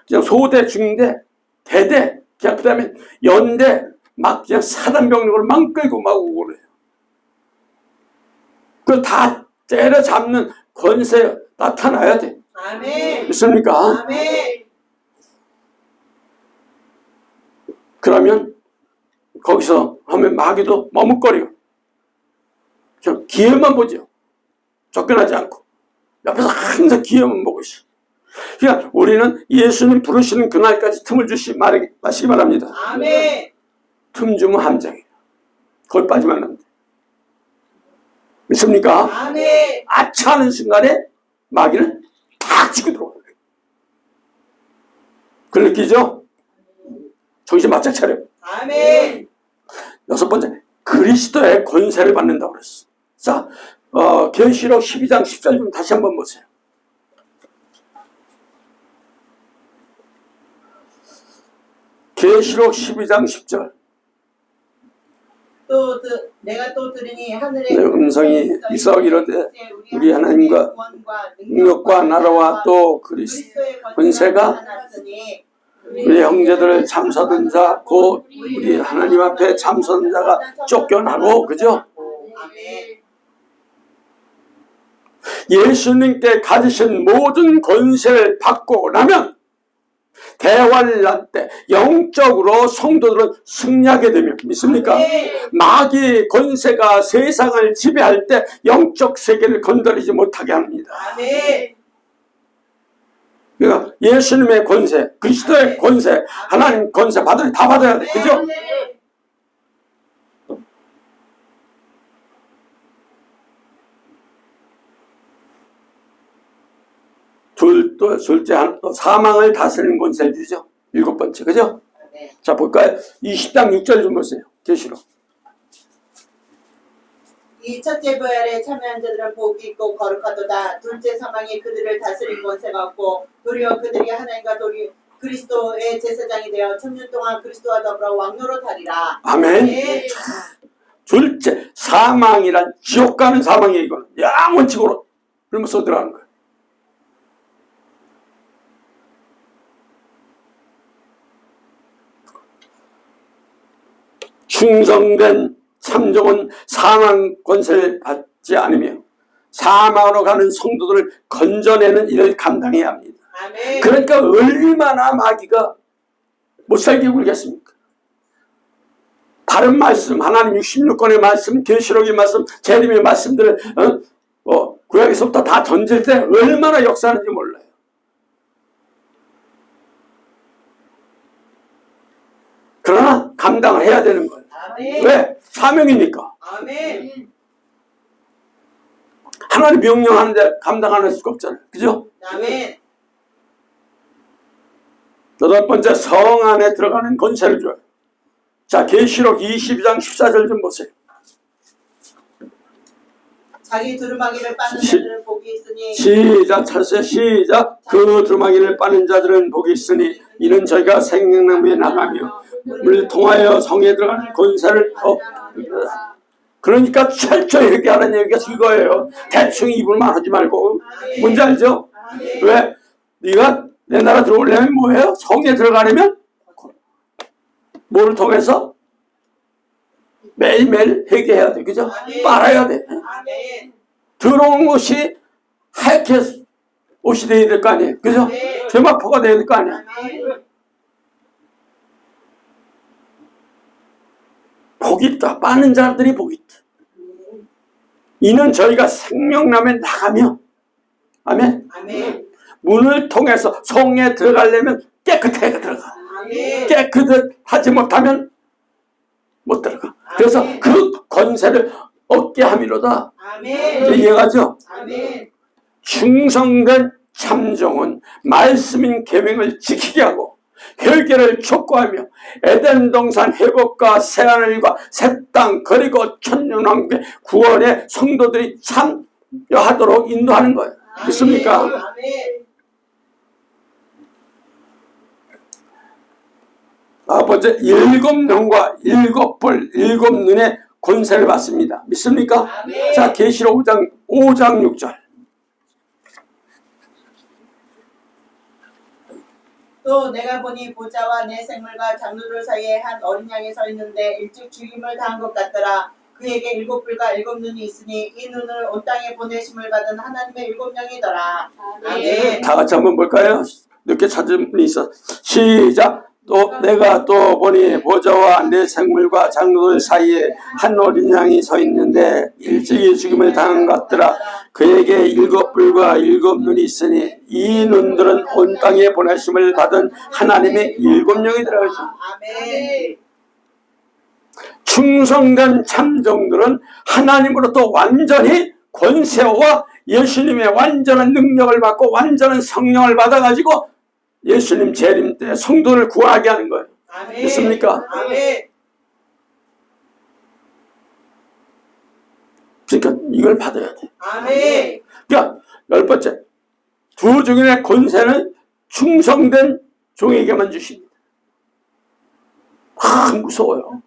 그냥 소대, 중대, 대대, 그냥 그 다음에 연대, 막 그냥 사단병력을 막 끌고 막 오고 그래요. 그걸 다 때려잡는 권세 나타나야 돼. 아멘. 믿습니까? 아멘. 그러면 거기서 하면 마귀도 머뭇거려. 저 기회만 보죠. 접근하지 않고. 옆에서 항상 기회만 보고 있어. 그러니까 우리는 예수님 부르시는 그날까지 틈을 마시기 바랍니다. 아멘. 틈 주면 함정이에요. 거기 빠지면 안 돼. 믿습니까? 아멘. 아차 하는 순간에 마귀는 탁 치고 들어와요. 그걸 느끼죠? 정신 바짝 차려. 아멘. 여섯 번째, 그리스도의 권세를 받는다고 그랬어. 자, 계시록 12장 10절 좀 다시 한번 보세요. 계시록 12장 10절. 내가 또 들으니 하늘에 내 음성이 있어 이르되 우리 하나님과 능력과 나라와 또 그리스도의 권세가 우리 형제들을 참서던 자 곧 우리 하나님 앞에 참서던 자가 쫓겨나고, 그죠? 아멘. 예수님께 가지신 모든 권세를 받고 나면 대환란 때 영적으로 성도들은 승리하게 되면, 믿습니까? 아멘. 마귀 권세가 세상을 지배할 때 영적 세계를 건드리지 못하게 합니다. 아멘. 그러니까 예수님의 권세, 그리스도의 아멘. 권세, 하나님 권세 받으니 다 받아야 돼. 그죠? 아멘. 둘째 또 사망을 다스리는 권세를 주죠. 일곱 번째, 그죠? 네. 자, 볼까요? 20장 6절 좀 보세요. 계시록. 이 첫째 부활에 참여한 자들은 복이 있고 거룩하도다. 둘째 사망이 그들을 다스린 권세가 없고 도리어 그들이 하나님과 그리스도의 제사장이 되어 천년 동안 그리스도와 더불어 왕노로 타리라. 아멘. 네. 둘째, 사망이란 지옥 가는 사망이에요. 이거는 영원칙으로 그러면서 들어가는 거예요. 충성된 참종은 사망 권세를 받지 않으며 사망으로 가는 성도들을 건져내는 일을 감당해야 합니다. 아멘. 그러니까 얼마나 마귀가 못살게 굴겠습니까? 다른 말씀, 하나님 66권의 말씀, 계시록의 말씀, 재림의 말씀들을 구약에서부터 다 던질 때 얼마나 역사하는지 몰라요. 그러나 감당을 해야 되는 거예요. 아멘. 왜? 사명이니까. 아멘. 하나님 명령하는데 감당 안 할 수가 없잖아요. 그죠? 아멘. 여덟 번째, 성 안에 들어가는 권세를 줘요. 자, 계시록 22장 14절 좀 보세요. 자기 두루마기를 빠는 자들은 복이 있으니 시작, 찾으세요. 시작. 그 두루마기를 빠는 자들은 복이 있으니 이는 저희가 생명나무에 나가며 물 통하여 성에 들어가는 권세를 그러니까 철저히 회개하라는 얘기가 이거예요. 대충 입을만 하지 말고. 뭔지 알죠? 왜? 네가 내 나라 들어오려면 뭐예요? 성에 들어가려면 뭐를 통해서? 매일매일 회개해야 돼. 그죠? 빨아야 돼. 아멘. 들어온 것이 하얗게 옷이 돼야 될 거 아니에요. 그죠? 죄마포가 돼야 될 거 아니에요. 아멘. 복이 있다. 빠는 자들이 복이 있다. 이는 저희가 생명나무에 나가며 아멘. 아멘. 문을 통해서 성에 들어가려면 깨끗하게 들어가. 아멘. 깨끗하지 못하면 못 들어가. 그래서 아멘. 그 권세를 얻게 함이로다. 아멘. 이해가죠? 아멘. 충성된 참정은 말씀인 계명을 지키게 하고 회개를 촉구하며 에덴 동산 회복과 새하늘과 새 땅 그리고 천년왕국의 구원에 성도들이 참여하도록 인도하는 거예요. 믿습니까? 아멘. 아버지 일곱 명과 일곱 뿔 일곱 눈의 권세를 받습니다. 믿습니까? 아멘. 자, 계시록 5장 6절. 또 내가 보니 보좌와 내 생물과 장로들 사이에 한 어린 양이 서 있는데 일찍 죽임을 당한 것 같더라. 그에게 일곱 뿔과 일곱 눈이 있으니 이 눈을 온 땅에 보내심을 받은 하나님의 일곱 영이더라. 아멘. 다 같이 한번 볼까요? 늦게 찾은 분이 있어. 시작. 또 내가 또 보니 보좌와 내 생물과 장로들 사이에 한 어린 양이 서 있는데 일찍이 죽임을 당한 것 같더라. 그에게 일곱 뿔과 일곱 눈이 있으니 이 눈들은 온 땅에 보내심을 받은 하나님의 일곱 영이더라. 아멘. 충성된 참정들은 하나님으로부터 완전히 권세와 예수님의 완전한 능력을 받고 완전한 성령을 받아가지고 예수님 재림 때 성도를 구하게 하는 거예요. 아멘. 믿습니까? 아멘. 그러니까 이걸 받아야 돼. 아멘. 그러니까 열 번째, 두 증인의 권세는 충성된 종에게만 주십니다. 무서워요.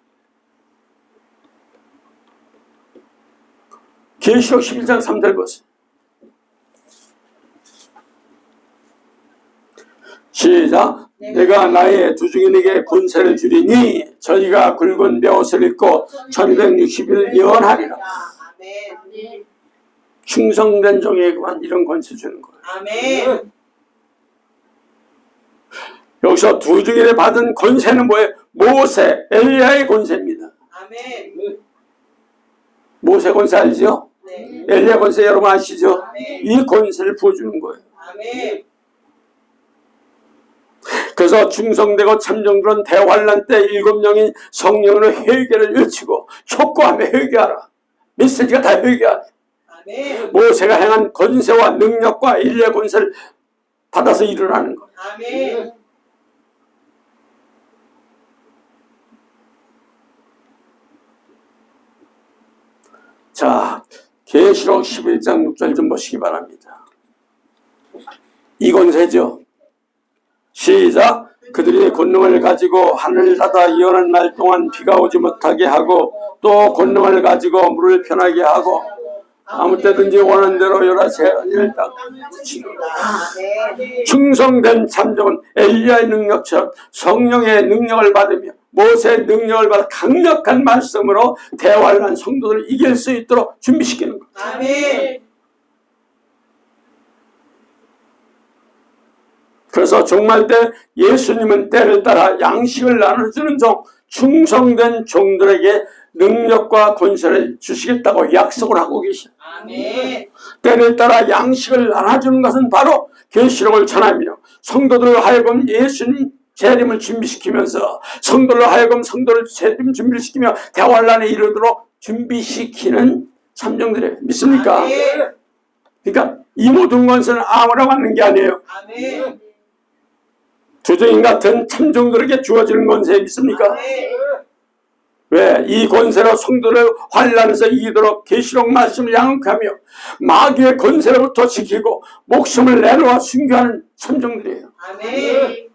계시록 11장 3절 보세요. 시작. 내가 나의 두 증인에게 권세를 주리니 저희가 굵은 벼옷을 입고 1160일 예언하리라. 아멘. 충성된 종에게만 이런 권세 주는 거예요. 아멘. 여기서 두 증인에 받은 권세는 뭐예요? 모세, 엘리야의 권세입니다. 아멘. 모세 권세 알죠? 네. 엘리야 권세 여러분 아시죠? 아멘. 이 권세를 부어주는 거예요. 아멘. 그래서 충성되고 참정들은 대환란 때 일곱 영인 성령으로 회개를 외치고 촉구하며 회개하라. 메시지가 다 회개하라. 아멘. 모세가 행한 권세와 능력과 엘리야 권세를 받아서 일어나는 거예요. 아멘. 자, 계시록 11장 6절 좀 보시기 바랍니다. 이 권세죠. 시작. 그들이 권능을 가지고 하늘을 닫아 예언한 날 동안 비가 오지 못하게 하고 또 권능을 가지고 물을 편하게 하고 아무 때든지 원하는 대로 여러 재앙을 딱 붙이노라. 아멘. 충성된 참정은 엘리야의 능력처럼 성령의 능력을 받으며 모세의 능력을 받아 강력한 말씀으로 대환란 성도들을 이길 수 있도록 준비시키는 것. 아멘. 그래서 종말 때 예수님은 때를 따라 양식을 나눠주는 종, 충성된 종들에게 능력과 권세를 주시겠다고 약속을 하고 계십니다. 아멘. 때를 따라 양식을 나눠주는 것은 바로 계시록을 전하며 성도들을 하여금 예수님 재림을 준비시키면서 성도를 하여금 성도를 재림 준비시키며 대환란에 이르도록 준비시키는 삼정들이에요. 믿습니까? 아멘. 그러니까 이 모든 것은 아무나 받는 게 아니에요. 아멘. 주저인 같은 참종들에게 주어지는 권세 믿습니까? 아멘. 왜? 이 권세로 성도를 환란에서 이기도록 계시록 말씀을 양육하며 마귀의 권세로부터 지키고 목숨을 내놓아 순교하는 참종들이에요. 아멘.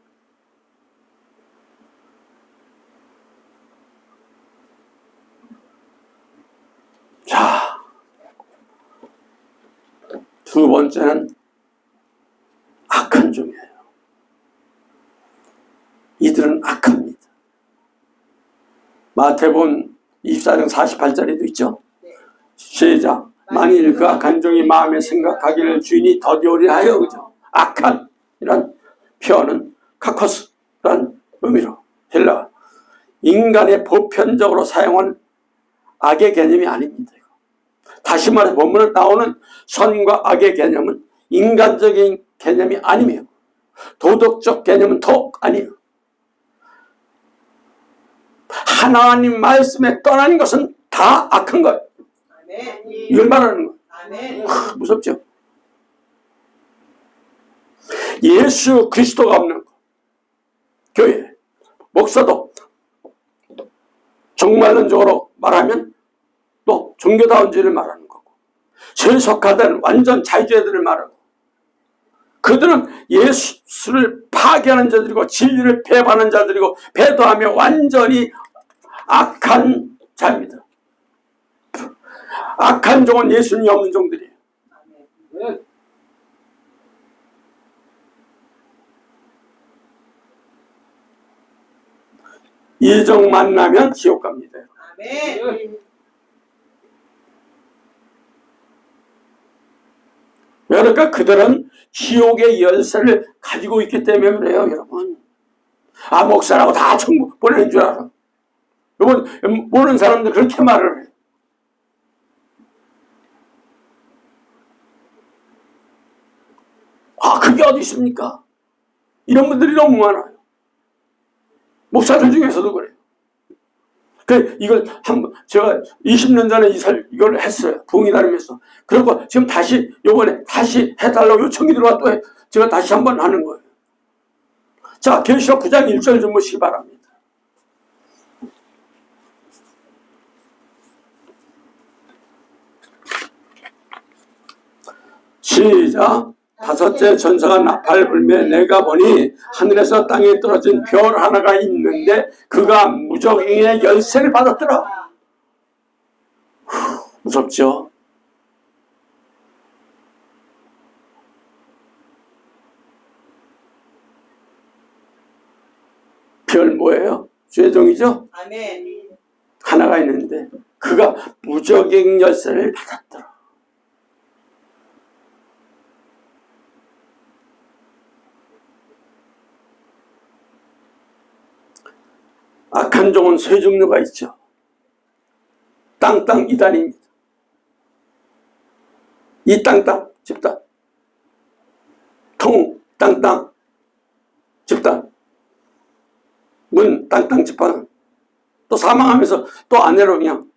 자, 두 번째는 악한 종이에요. 이들은 악합니다. 마태복음 24장 48절에도 있죠. 시작. 만일 그 악한 종이 마음에 생각하기를 주인이 더디오리 하여, 그죠? 악한 이란 표현은 카코스란 의미로 헬라 인간의 보편적으로 사용한 악의 개념이 아닙니다. 다시 말해 본문에 나오는 선과 악의 개념은 인간적인 개념이 아니며 도덕적 개념은 더욱 아니에요. 하나님 말씀에 떠나는 것은 다 악한 거예요. 아멘. 이걸 말하는 거예요. 아멘. 무섭죠? 예수 그리스도가 없는 거. 교회, 목사도 정말론적으로 말하면 또 종교다운주의를 말하는 거고, 세속화된 완전 자유주의들을 말하고, 그들은 예수를 파괴하는 자들이고 진리를 배반하는 자들이고 배도하며 완전히 악한 자입니다. 악한 종은 예수님이 없는 종들이에요. 이 종 만나면 지옥 갑니다. 아멘. 그러니까 그들은 지옥의 열쇠를 가지고 있기 때문에 그래요, 여러분. 아, 목사라고 다 천국 보내는 줄 알아. 여러분, 모르는 사람들 그렇게 말을 해요. 아, 그게 어디 있습니까? 이런 분들이 너무 많아요. 목사들 중에서도 그래요. 이걸 제가 20년 전에 이걸 했어요. 부흥이 다니면서. 그리고 지금 다시, 요번에 다시 해달라고 요청이 들어와 또 제가 다시 한번 하는 거예요. 자, 계시록 9장 1절 좀 보시기 바랍니다. 시작. 다섯째 전사가 나팔 불며 내가 보니 하늘에서 땅에 떨어진 별 하나가 있는데 그가 무적행의 열쇠를 받았더라. 무섭죠? 별 뭐예요? 죄종이죠? 아멘. 하나가 있는데 그가 무적행 열쇠를 받았더라. 악한 종은 세 종류가 있죠. 땅땅 이단입니다. 이 땅땅 집단, 통 땅땅 집단, 문 땅땅 집단, 또 사망하면서 또 아내로 그냥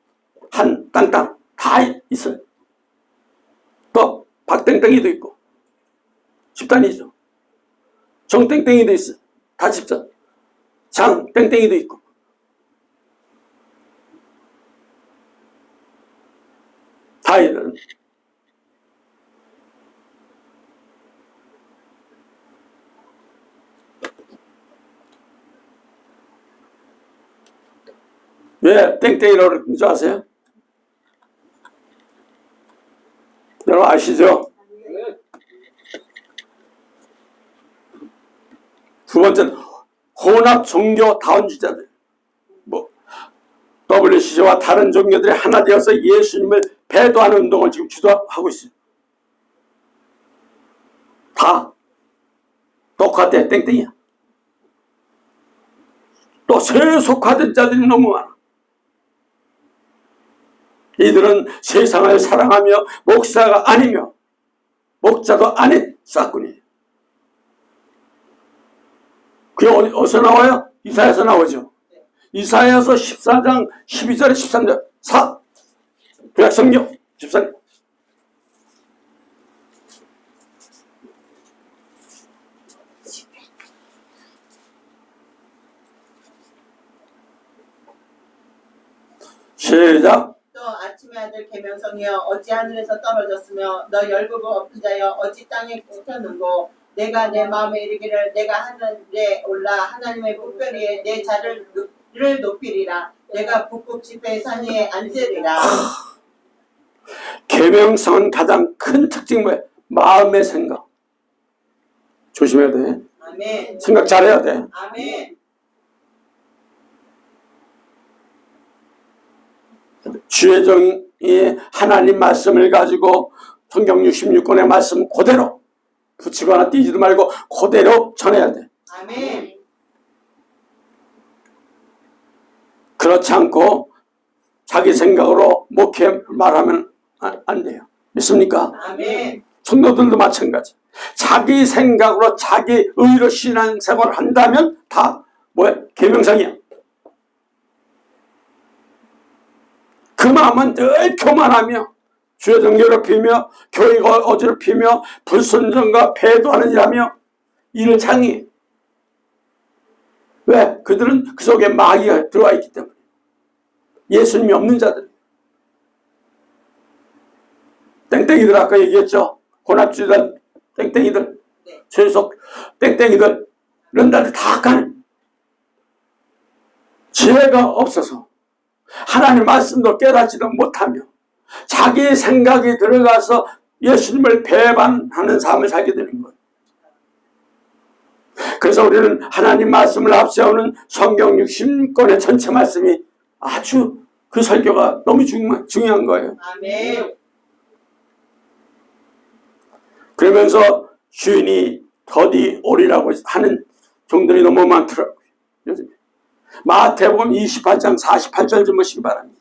한 땅땅 다 있어요. 또 박땡땡이도 있고 집단이죠. 정땡땡이도 있어요. 다 집단. 장땡땡이도 있고. 다 이런. 왜 땡땡이라고 그러는 줄 아세요? 여러분 아시죠? 두 번째는 혼합 종교 다원주의자들. WCC와 다른 종교들이 하나 되어서 예수님을 배도하는 운동을 지금 주도하고 있어요. 다 똑같아, 땡땡이야. 또 세속화된 자들이 너무 많아. 이들은 세상을 사랑하며 목사가 아니며 목자도 아닌 싹군이에요. 그게 어디서 나와요? 이사야서 나오죠. 이사야서 14장 12절에 13절 4 구약성경 14절 시작. 또 아침의 아들 계명성이여 어찌 하늘에서 떨어졌으며 너 열국을 엎은 자여 어찌 땅에 굽혔는고 내가 내 마음에 이르기를 내가 하늘에 올라 하나님의 뿔뼈리에 내 자를 높이리라 내가 북극 지폐의 산 위에 앉으리라. 계명성은 가장 큰 특징이 뭐예요? 마음의 생각. 조심해야 돼. 아멘. 생각 잘해야 돼. 아멘. 주의 종이 하나님 말씀을 가지고 성경 66권의 말씀 그대로 붙이거나 띄지도 말고 그대로 전해야 돼. 아멘. 그렇지 않고 자기 생각으로 목회 말하면 안 돼요. 믿습니까? 아멘. 성도들도 마찬가지. 자기 생각으로 자기 의로 신앙생활을 한다면 다 뭐야? 계명성이야. 그 마음은 늘 교만하며 주의 종 괴롭히며 교회 어지럽히며 불순종과 배도하는 일하며 이를 창의해. 왜? 그들은 그 속에 마귀가 들어와 있기 때문에. 예수님이 없는 자들. 땡땡이들 아까 얘기했죠. 혼합주의들, 땡땡이들, 최속 땡땡이들 이런 자들 다 악한 지혜가 없어서 하나님 말씀도 깨닫지도 못하며 자기 생각이 들어가서 예수님을 배반하는 삶을 살게 되는 거예요. 그래서 우리는 하나님 말씀을 앞세우는 성경 60권의 전체 말씀이 아주 그 설교가 너무 중요한 거예요. 아멘. 그러면서 주인이 더디 오리라고 하는 종들이 너무 많더라고요. 요즘에. 마태복음 28장 48절 좀 보시기 바랍니다.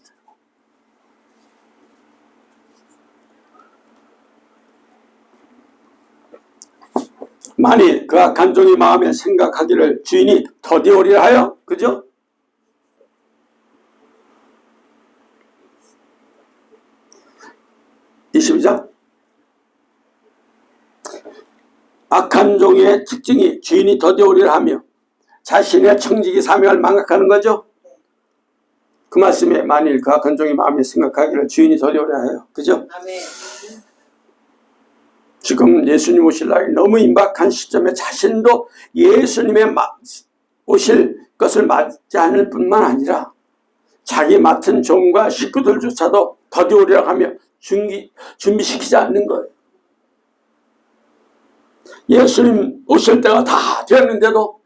만일 그 악한 종이 마음에 생각하기를 주인이 더디 오리라 하여, 그죠? (22장) 악한 종의 특징이 주인이 더디 오리라 하며 자신의 청지기 사명을 망각하는 거죠. 그 말씀에 만일 그 악한 종이 마음에 생각하기를 주인이 더디 오리라 하여, 그죠? 아멘. 지금 예수님 오실 날이 너무 임박한 시점에 자신도 예수님의 오실 것을 맞이하는 뿐만 아니라 자기 맡은 종과 식구들조차도 더디 오리라 하며 준비시키지 않는 거예요. 예수님 오실 때가 다 되었는데도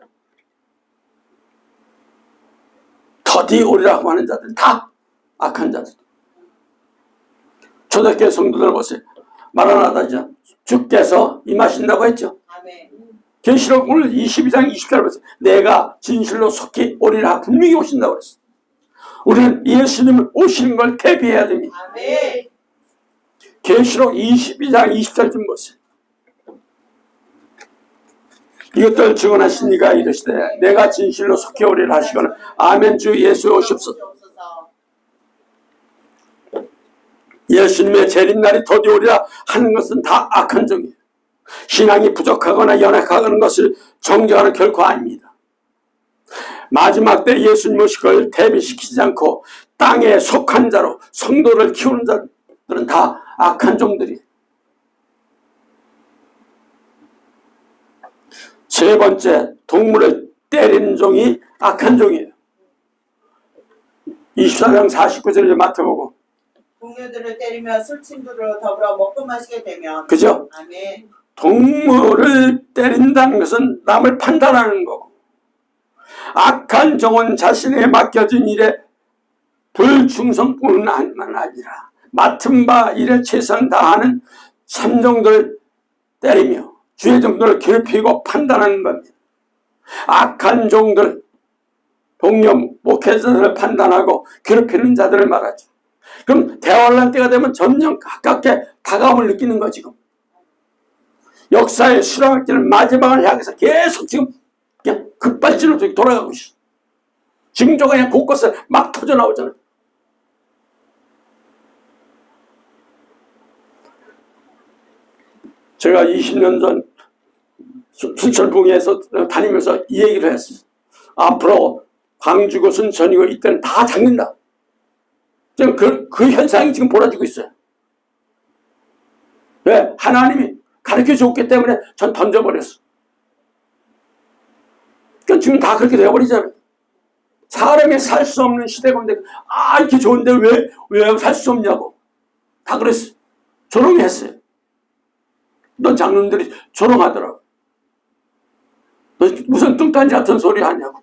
더디 오리라고 하는 자들은 다 악한 자들. 초대교회 성도들 보세요. 마라나다죠. 주께서 임하신다고 했죠. 아멘. 계시록 오늘 22장 20절 보세요. 내가 진실로 속히 오리라 분명히 오신다고 그랬어요. 우리는 예수님 오시는 걸 대비해야 됩니다. 아멘. 계시록 22장 20절 좀 보세요. 이것들 증언하신 이가 이르시되 내가 진실로 속히 오리라 하시거나 아멘 주 예수 오십소서. 예수님의 재림날이 더디 오리라 하는 것은 다 악한 종이에요. 신앙이 부족하거나 연약하는 것을 정죄하는 결코 아닙니다. 마지막 때 예수님 오실 걸 대비시키지 않고 땅에 속한 자로 성도를 키우는 자들은 다 악한 종들이에요. 세 번째, 동물을 때리는 종이 악한 종이에요. 24장 49절에 마태복음. 동료들을 때리며 술친구로 더불어 먹고 마시게 되면. 그죠? 아멘. 동물을 때린다는 것은 남을 판단하는 거고, 악한 종은 자신에 맡겨진 일에 불충성뿐만 아니라 맡은 바 일에 최선을 다하는 삼종들을 때리며 주의 종들을 괴롭히고 판단하는 겁니다. 악한 종들, 동료 목회자들을 판단하고 괴롭히는 자들을 말하죠. 그럼 대환란 때가 되면 점점 가깝게 다가옴을 느끼는 거지. 지금 역사의 수락기를 마지막을 향해서 계속 지금 그냥 급발진으로 돌아가고 있어. 징조가 그냥 곳곳에 막 터져 나오잖아요. 제가 20년 전 순천봉에서 다니면서 이 얘기를 했어요. 앞으로 광주고 순천이고 이때는 다 잠긴다. 지금 그 현상이 지금 벌어지고 있어요. 왜? 하나님이 가르쳐 줬기 때문에 전 던져버렸어. 그러니까 지금 다 그렇게 되어버리잖아요. 사람이 살 수 없는 시대 가운데 이렇게 좋은데 왜 살 수 없냐고 다 그랬어. 조롱했어요. 넌 장로님들이 조롱하더라고. 너 무슨 뚱딴지 같은 소리 하냐고.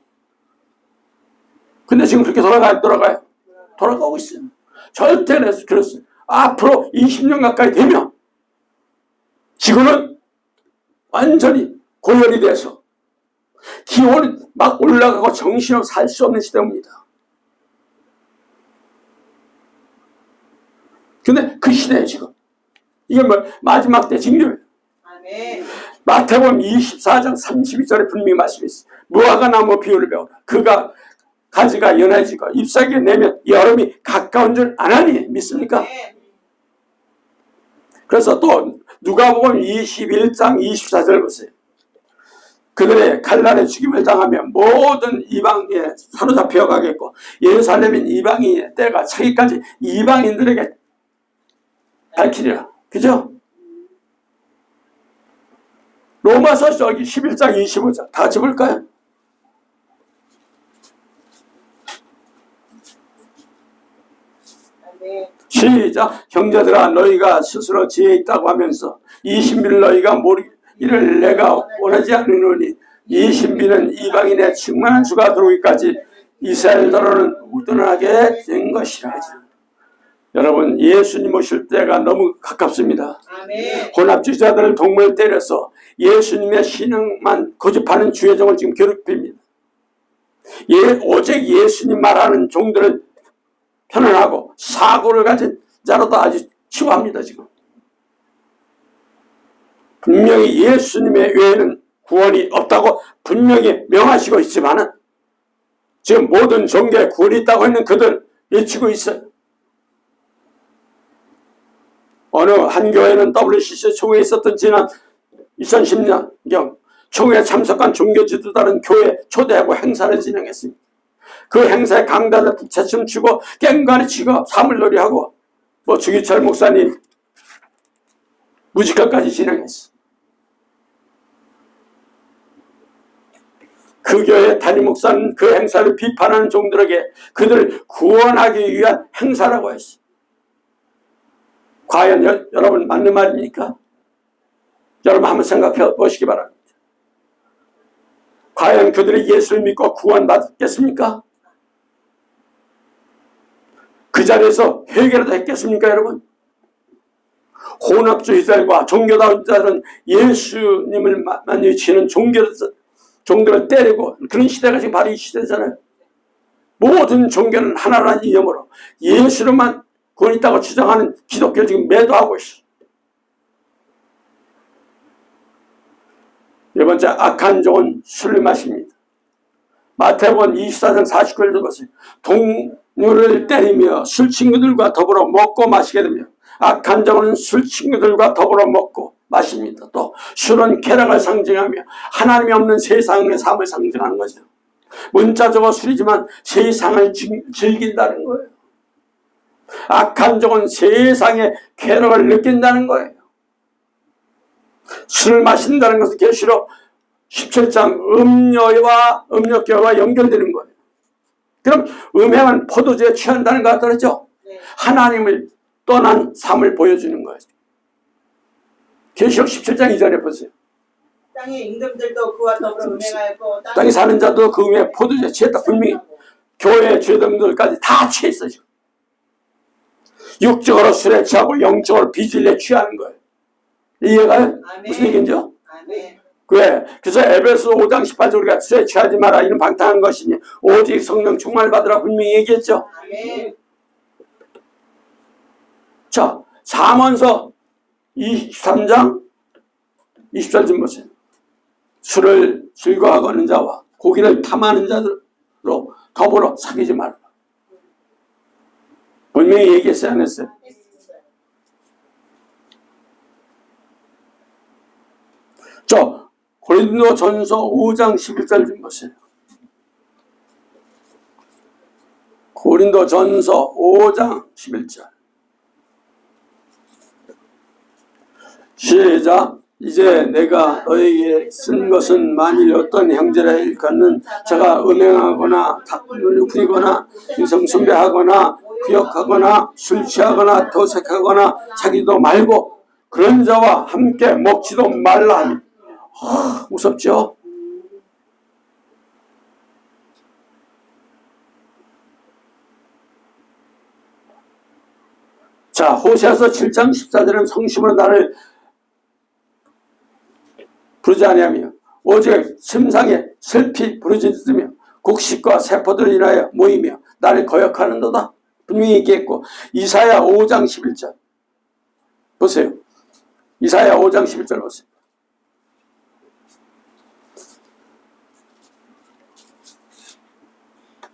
근데 지금 그렇게 돌아가요. 돌아가고 있어요. 절대 그랬어요. 앞으로 20년 가까이 되면 지구는 완전히 고열이 돼서 기온이 막 올라가고 정신없이 살 수 없는 시대입니다. 근데 그 시대에 지금 이게 뭐 마지막 때 징조예요. 아멘. 마태복음 24장 32절에 분명히 말씀이 있어요. 무화과 나무 비유를 배우라. 그가 가지가 연해지고 잎사귀를 내면 여름이 가까운 줄 아나니 믿습니까? 그래서 또 누가복음 21장 24절 보세요. 그들의 칼날에 죽임을 당하면 모든 이방에 사로잡혀 가겠고 예루살렘인 이방인의 때가 차기까지 이방인들에게 밝히리라. 그죠? 로마서 저기 11장 25절 다 같이 볼까요? 시작. 형제들아 너희가 스스로 지혜 있다고 하면서 이 신비를 너희가 모르기를 내가 원하지 않으노니 이 신비는 이방인의 충만한 수가 들어오기까지 이스라엘더러는 우둔하게 된 것이라. 여러분 예수님 오실 때가 너무 가깝습니다. 아멘. 혼합주의자들을 동물 때려서 예수님의 신앙만 고집하는 주의종을 지금 괴롭힙니다. 오직 예수님 말하는 종들을 편안하고 사고를 가진 자로도 아주 치부합니다. 지금 분명히 예수님의 외에는 구원이 없다고 분명히 명하시고 있지만은 지금 모든 종교에 구원이 있다고 했는 그들 외치고 있어요. 어느 한 교회는 WCC 총회에 있었던 지난 2010년경 총회에 참석한 종교 지도자는 교회 초대하고 행사를 진행했습니다. 그 행사에 강단을 부채춤 추고 깽가리 치고 사물놀이하고 주기철 목사님 무지까지 진행했어. 그 교회 담임 목사는 그 행사를 비판하는 종들에게 그들을 구원하기 위한 행사라고 했어. 과연 여러분 맞는 말입니까? 여러분 한번 생각해 보시기 바랍니다. 과연 그들이 예수를 믿고 구원받겠습니까? 그 자리에서 회개라도 했겠습니까, 여러분? 혼합주의자들과 종교다운 자들은 예수님을 만유치는 종교를 때리고 그런 시대가 지금 바로 이 시대잖아요. 모든 종교는 하나라는 이념으로 예수로만 구원 있다고 주장하는 기독교를 지금 매도하고 있어. 네 번째, 악한 종은 술을 마십니다. 마태복음 24장 49절도 보세요. 동료를 때리며 술 친구들과 더불어 먹고 마시게 되며 악한 종은 술 친구들과 더불어 먹고 마십니다. 또 술은 쾌락을 상징하며 하나님이 없는 세상의 삶을 상징하는 거죠. 문자적으로 술이지만 세상을 즐긴다는 거예요. 악한 종은 세상의 쾌락을 느낀다는 거예요. 술을 마신다는 것은 계시록 17장 음료교와 연결되는 거예요. 그럼 음행은 포도주에 취한다는 것 같더라죠. 하나님을 떠난 삶을 보여주는 거예요. 계시록 17장 2절에 보세요. 땅의 임금들도 그와 더불어 음행하였고 땅에 사는 자도 그 음에 포도주에 취했다. 분명히 교회 죄등들까지 다 취했어. 지금. 육적으로 술에 취하고 영적으로 비질에 취하는 거예요. 이해가요? 무슨 얘기인지요? 왜? 그래서 에베소 5장 18절 우리가 술에 취하지 마라 이런 방탕한 것이니 오직 성령 충만을 받으라 분명히 얘기했죠. 아멘. 자, 잠언서 23장 24절 보세요. 술을 즐거워하는 자와 고기를 탐하는 자들로 더불어 사귀지 말라. 분명히 얘기했어요, 안 했어요? 저 고린도전서 5장 11절 좀 보세요. 고린도전서 5장 11절. 시작. 이제 내가 너에게 쓴 것은 만일 어떤 형제라 일컫는 자가 음행하거나 눈을 부리거나 인성 숭배하거나 구역하거나 술 취하거나 도색하거나 자기도 말고 그런 자와 함께 먹지도 말라 하니. 무섭죠? 자, 호세아서 7장 14절은 성심으로 나를 부르지 아니하며 오직 심상에 슬피 부르짖으며 곡식과 세포들을 인하여 모이며 나를 거역하는도다. 분명히 얘기했고, 이사야 5장 11절 보세요. 이사야 5장 11절 보세요.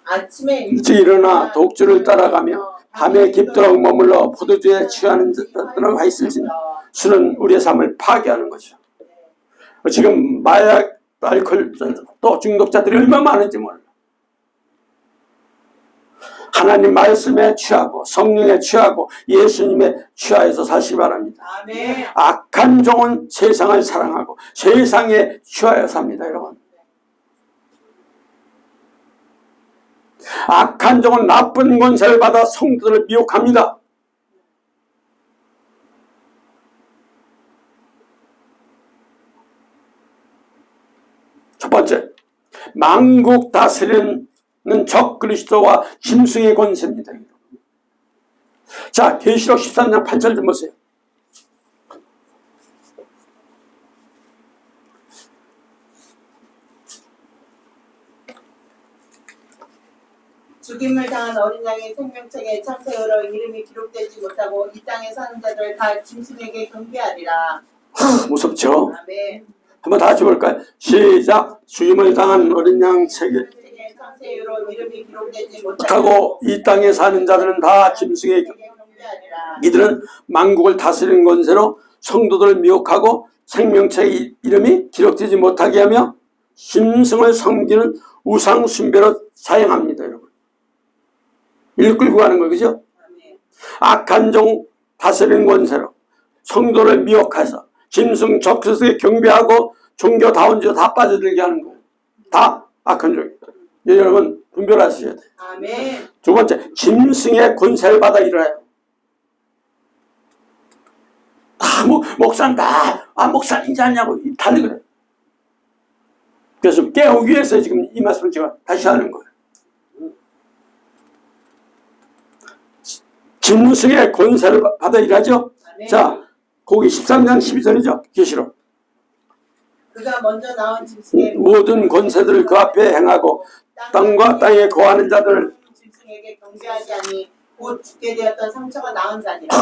아침에 일찍 일어나 독주를 따라가며 밤에 깊도록 머물러 포도주에 취하는 자들은 와 있을지니 술은 우리의 삶을 파괴하는 거죠. 지금 마약, 알코올 또 중독자들이 얼마나 많은지 몰라. 하나님 말씀에 취하고 성령에 취하고 예수님에 취하여서 사시기 바랍니다. 아멘. 악한 종은 세상을 사랑하고 세상에 취하여 삽니다, 여러분. 악한 종은 나쁜 권세를 받아 성도들을 미혹합니다. 첫 번째, 만국 다스리는 적 그리스도와 짐승의 권세입니다. 자, 계시록 13장 8절 좀 보세요. 죽임을 당한 어린 양의 생명책에 창세기로 이름이 기록되지 못하고 이 땅에 사는 자들 다 짐승에게 경배하리라. 무섭죠? 아멘. 한번 다 같이 볼까요? 시작. 죽임을 당한 어린 양 책에 창세기로 이름이 기록되지 못하고 이 땅에 사는 자들은 다 짐승에게 경배하리라. 이들은 만국을 다스리는 권세로 성도들을 미혹하고 생명책의 이름이 기록되지 못하게 하며 짐승을 섬기는 우상 숭배로 사용합니다, 여러분. 일 끌고 가는 거, 그죠? 악한 종 다스리는 권세로 성도를 미혹해서 짐승 적그리스도에 경배하고 종교다운지로 다 빠져들게 하는 거예요. 다 악한 종이에요. 여러분 분별하셔야 돼요. 아멘. 두 번째, 짐승의 권세를 받아 일어나요. 목사는 목사인지 아냐고 달리 그래요. 그래서 깨우기 위해서 지금 이 말씀을 제가 다시 하는 거예요. 짐승의 권세를 받아 일하죠. 아멘. 자, 거기 13장 12절이죠. 계시록. 그가 먼저 나온 짐승의 모든 권세들을 그 앞에 행하고 땅과 땅에 거하는 자들을 짐승에게 경배하지 아니 곧 죽게 되었던 상처가 나은 자니라.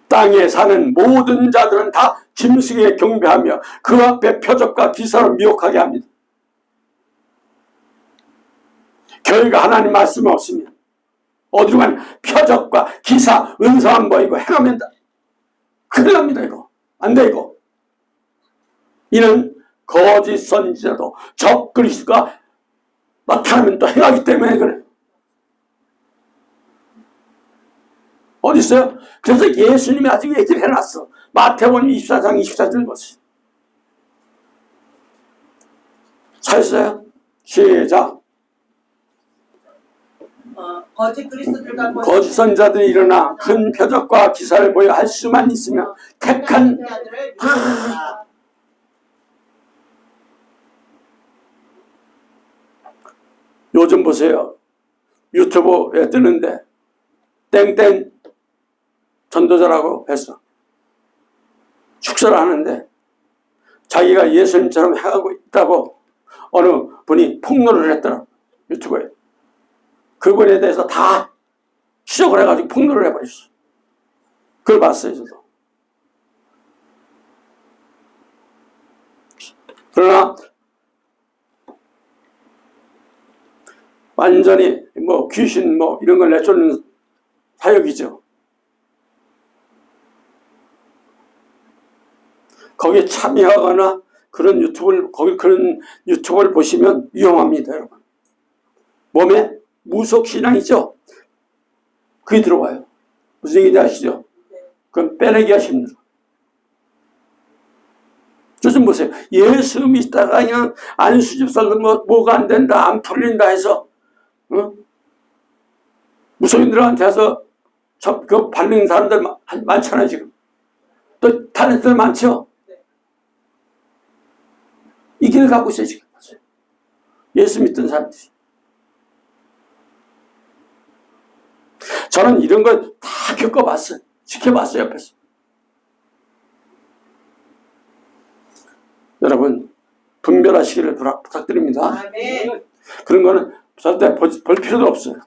땅에 사는 모든 자들은 다 짐승에 경배하며 그 앞에 표적과 기사로 미혹하게 합니다. 교회가 하나님 말씀이 없으면 어디로 가냐? 표적과 기사, 은사만 보이고 행하면 큰일 납니다. 이거 안 돼. 이거 이는 거짓 선지자도 적 그리스도가 나타나면 또 행하기 때문에 그래. 어디 있어요? 그래서 예수님이 아직 얘기를 해놨어. 마태복음 24장 24절 보세요. 찾았어요? 시작. 거짓 그리스도들과 거짓 선자들이 일어나 큰 표적과 기사를 보여 할 수만 있으면 택한 아들을 미혹하라. 요즘 보세요. 유튜브에 뜨는데 땡땡 전도자라고 했어. 축사를 하는데 자기가 예수님처럼 해가고 있다고 어느 분이 폭로를 했더라. 유튜브에. 그분에 대해서 다 추적을 해가지고 폭로를 해버렸어. 그걸 봤어요, 저도. 그러나 완전히 뭐 귀신 뭐 이런 걸 내쫓는 사역이죠. 거기에 참여하거나 그런 유튜브를 보시면 위험합니다, 여러분. 몸에 무속신앙이죠. 그게 들어와요. 무슨 얘기인지 아시죠? 그건 빼내기가 힘들어. 요즘 보세요. 예수 믿다가 그냥 안수집사도 뭐가 안 된다, 안 풀린다 해서 무속인들한테 와서 그 발리는 사람들 많잖아요, 지금. 또 탤런트들 많죠? 이 길을 갖고 있어요, 지금. 예수 믿던 사람들이. 저는 이런 걸 다 겪어봤어요. 지켜봤어요, 옆에서. 여러분, 분별하시기를 부탁드립니다. 아멘. 그런 거는 절대 볼 필요도 없어요.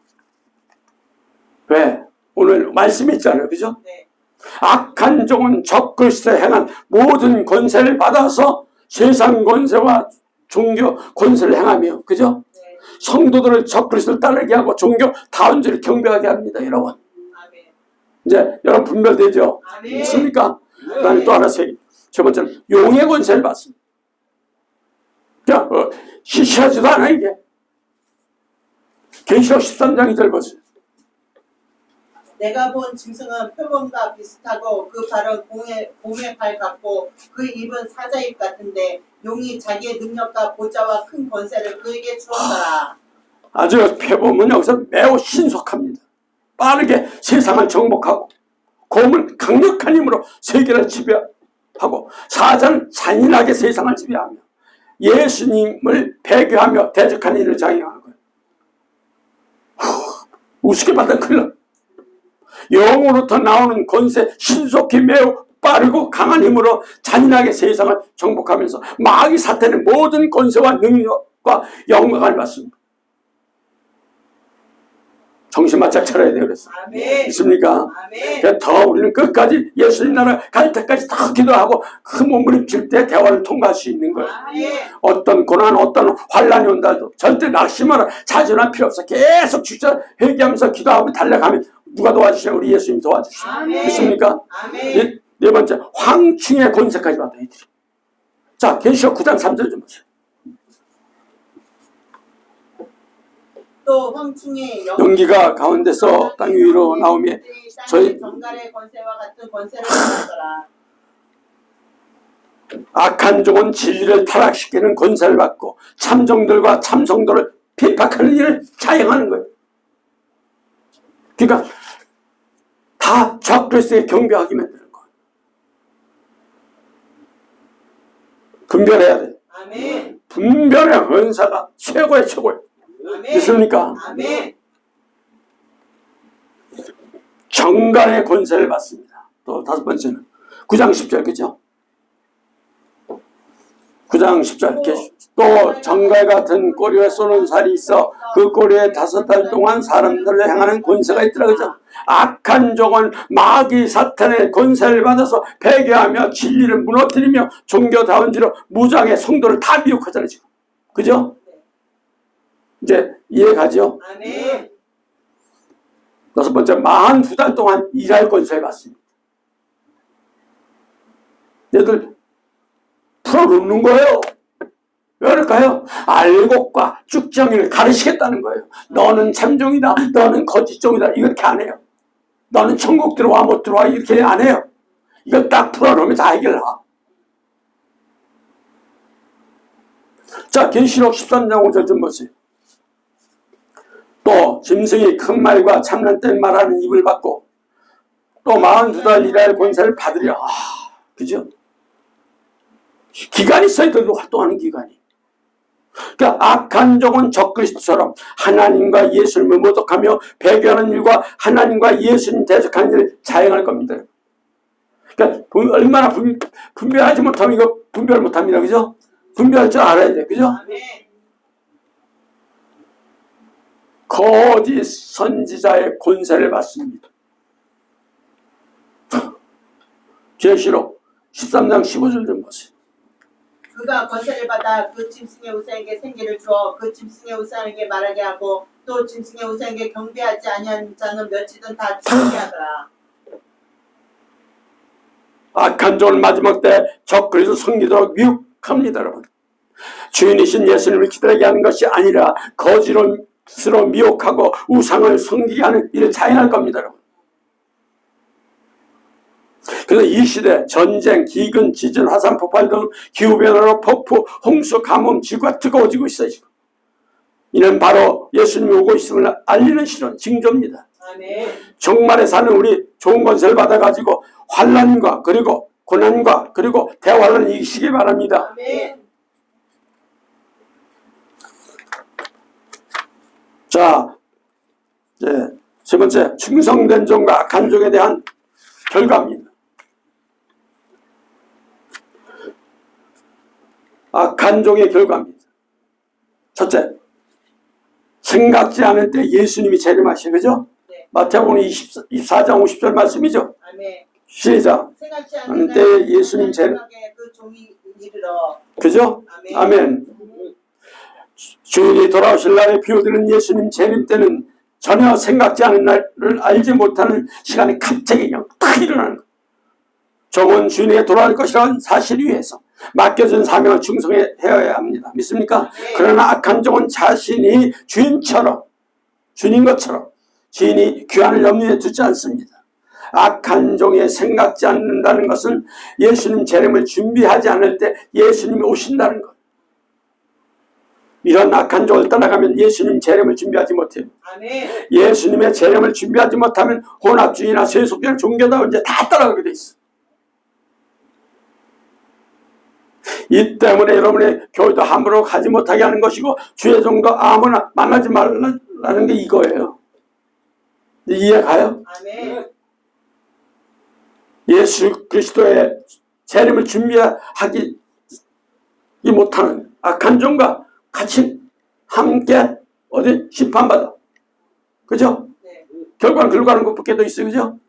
왜? 오늘 말씀이 있잖아요. 그죠? 네. 악한 종은 적그리스도에 행한 모든 권세를 받아서 세상 권세와 종교 권세를 행하며, 그죠? 네. 성도들을 적그리스도를 따르게 하고 종교 다원주를 경배하게 합니다, 여러분. 아멘. 이제 여러분 분별되죠? 아멘. 있습니까? 그 다음에 또 하나 세 번째는 용의 권세를 받습니다. 그냥 시시하지도 않아, 이게. 계시록 13장 2절 보세요. 내가 본 짐승은 표범과 비슷하고 그 발은 곰의 발 같고 그 입은 사자입 같은데 용이 자기의 능력과 보좌와 큰 권세를 그에게 주었더라. 아주 표범은 여기서 매우 신속합니다. 빠르게 세상을 정복하고 곰은 강력한 힘으로 세계를 지배하고 사자는 잔인하게 세상을 지배하며 예수님을 배교하며 대적하는 일을 장행하는 거예요. 우습게 받은 큰일 나. 영으로부터 나오는 권세 신속히 매우 빠르고 강한 힘으로 잔인하게 세상을 정복하면서 마귀 사탄의 모든 권세와 능력과 영광을 받습니다. 정신 바짝 차려야 돼요. 그래서 아멘. 있습니까? 아멘. 더 우리는 끝까지 예수님 나라 갈 때까지 더 기도하고 그 몸부림칠 때 대화를 통과할 수 있는 거예요. 아멘. 어떤 고난, 어떤 환란이 온다도 절대 낙심하라, 자존할 필요 없어. 계속 주저 회개하면서 기도하고 달려가면 누가 도와주시냐? 우리 예수님 도와주시죠. 아멘. 있습니까? 아멘. 네 번째, 황충의 권세까지 받아 이들이. 자, 계시록 9장 3절 좀 보세요. 또 황충의 연기가 가운데서 땅 위로 나오며 저희 정갈의 권세와 같은 권세를 받았더라. 악한 종은 진리를 타락시키는 권세를 받고 참종들과 참성도를 핍박하는 일을 자행하는 거예요. 그러니까 다 적그리스도에 경배하게 만드는 거예요. 분별해야 돼. 아멘. 분별의 은사가 최고의 최고예요. 아멘. 믿습니까? 아멘. 정갈의 권세를 받습니다. 또 다섯 번째는 9장 10절, 그죠? 9장 10절. 또 정갈 같은 꼬리에 쏘는 살이 있어 그 꼬리에 5달 동안 사람들을 향하는 권세가 있더라, 그죠? 악한 종은 마귀 사탄의 권세를 받아서 배교하며 진리를 무너뜨리며 종교다운지로 무장의 성도를 다 미혹하잖아요, 지금. 그죠? 이제 이해가죠? 아멘. 여섯 번째, 42달 동안 일할 권세를 받습니다. 얘들 풀어놓는 거예요. 왜 그럴까요? 알곡과 쭉정이를 가르치겠다는 거예요. 너는 참종이다, 너는 거짓종이다, 이렇게 안 해요. 너는 천국 들어와 못 들어와, 이렇게 안 해요. 이걸 딱 풀어놓으면 다 해결나. 자, 계시록 13장 5절 좀 보세요. 또 짐승이 큰 말과 참난된 말하는 입을 받고 또 42달 일할 권세를 받으려. 그죠? 기간이 있어야 돼도 활동하는 기간이. 그러니까 악한 종은 적그리스도처럼 하나님과 예수님을 모독하며 배교하는 일과 하나님과 예수님 대적하는 일을 자행할 겁니다. 그러니까 얼마나 분별하지 못하면 이거 분별 못합니다. 그죠? 분별할 줄 알아야 돼. 그죠? 아멘. 거짓 선지자의 권세를 받습니다. 계시록 13장 15절 좀 보세요. 그가 권세를 받아 그 짐승의 우상에게 생기를 주어 그 짐승의 우상에게 말하게 하고 또 짐승의 우상에게 경배하지 아니한 자는 몇이든 다 죽게 하더라. 악한 종은 마지막 때 적 그리스도 섬기도록 미혹합니다, 여러분. 주인이신 예수님을 기다리게 하는 것이 아니라 거지로 미혹하고 우상을 섬기게 하는 일을 자행할 겁니다, 여러분. 그래서 이 시대 전쟁, 기근, 지진, 화산 폭발 등 기후변화로 폭풍, 홍수, 가뭄, 지구가 뜨거워지고 있어요. 지금. 이는 바로 예수님이 오고 있음을 알리는 실현, 징조입니다. 아멘. 종말에 사는 우리 좋은 권세를 받아가지고 환난과 그리고 고난과 그리고 대환란을 이기시기 바랍니다. 아멘. 자, 이제 세 번째, 충성된 종과 악한 종에 대한 결과입니다. 악한 종의 결과입니다. 첫째, 생각지 않을 때 예수님이 재림하시죠. 그죠? 네. 마태복음 24장 50절 말씀이죠. 아멘. 시작. 생각지 않은 않는 때에 날 예수님 재림. 그 종이 이르러. 그죠? 아멘. 아멘. 주인이 돌아오실 날에 비오드는 예수님 재림 때는 전혀 생각지 않은 날을 알지 못하는 시간이 갑자기 그냥 탁 일어나는 거예요. 종은 주인에게 돌아올 것이라는 사실 위에서 맡겨진 사명을 충성해야 합니다. 믿습니까? 네. 그러나 악한 종은 자신이 주인인 것처럼 주인이 귀환을 염두에 두지 않습니다. 악한 종에 생각지 않는다는 것은 예수님 재림을 준비하지 않을 때 예수님이 오신다는 것. 이런 악한 종을 떠나가면 예수님 재림을 준비하지 못해요. 아멘. 예수님의 재림을 준비하지 못하면 혼합주의나 세속주의나 종교다 이제 다 따라가게 돼 있어. 이 때문에 여러분의 교회도 함부로 가지 못하게 하는 것이고 주의 종도 아무나 만나지 말라는 게 이거예요. 이해가요? 아멘. 예수 그리스도의 재림을 준비하기 못하는 악한 종과 같이 함께 어디 심판받아. 그죠? 네. 결과는 긁어가는 것밖에 더 있어요. 그죠?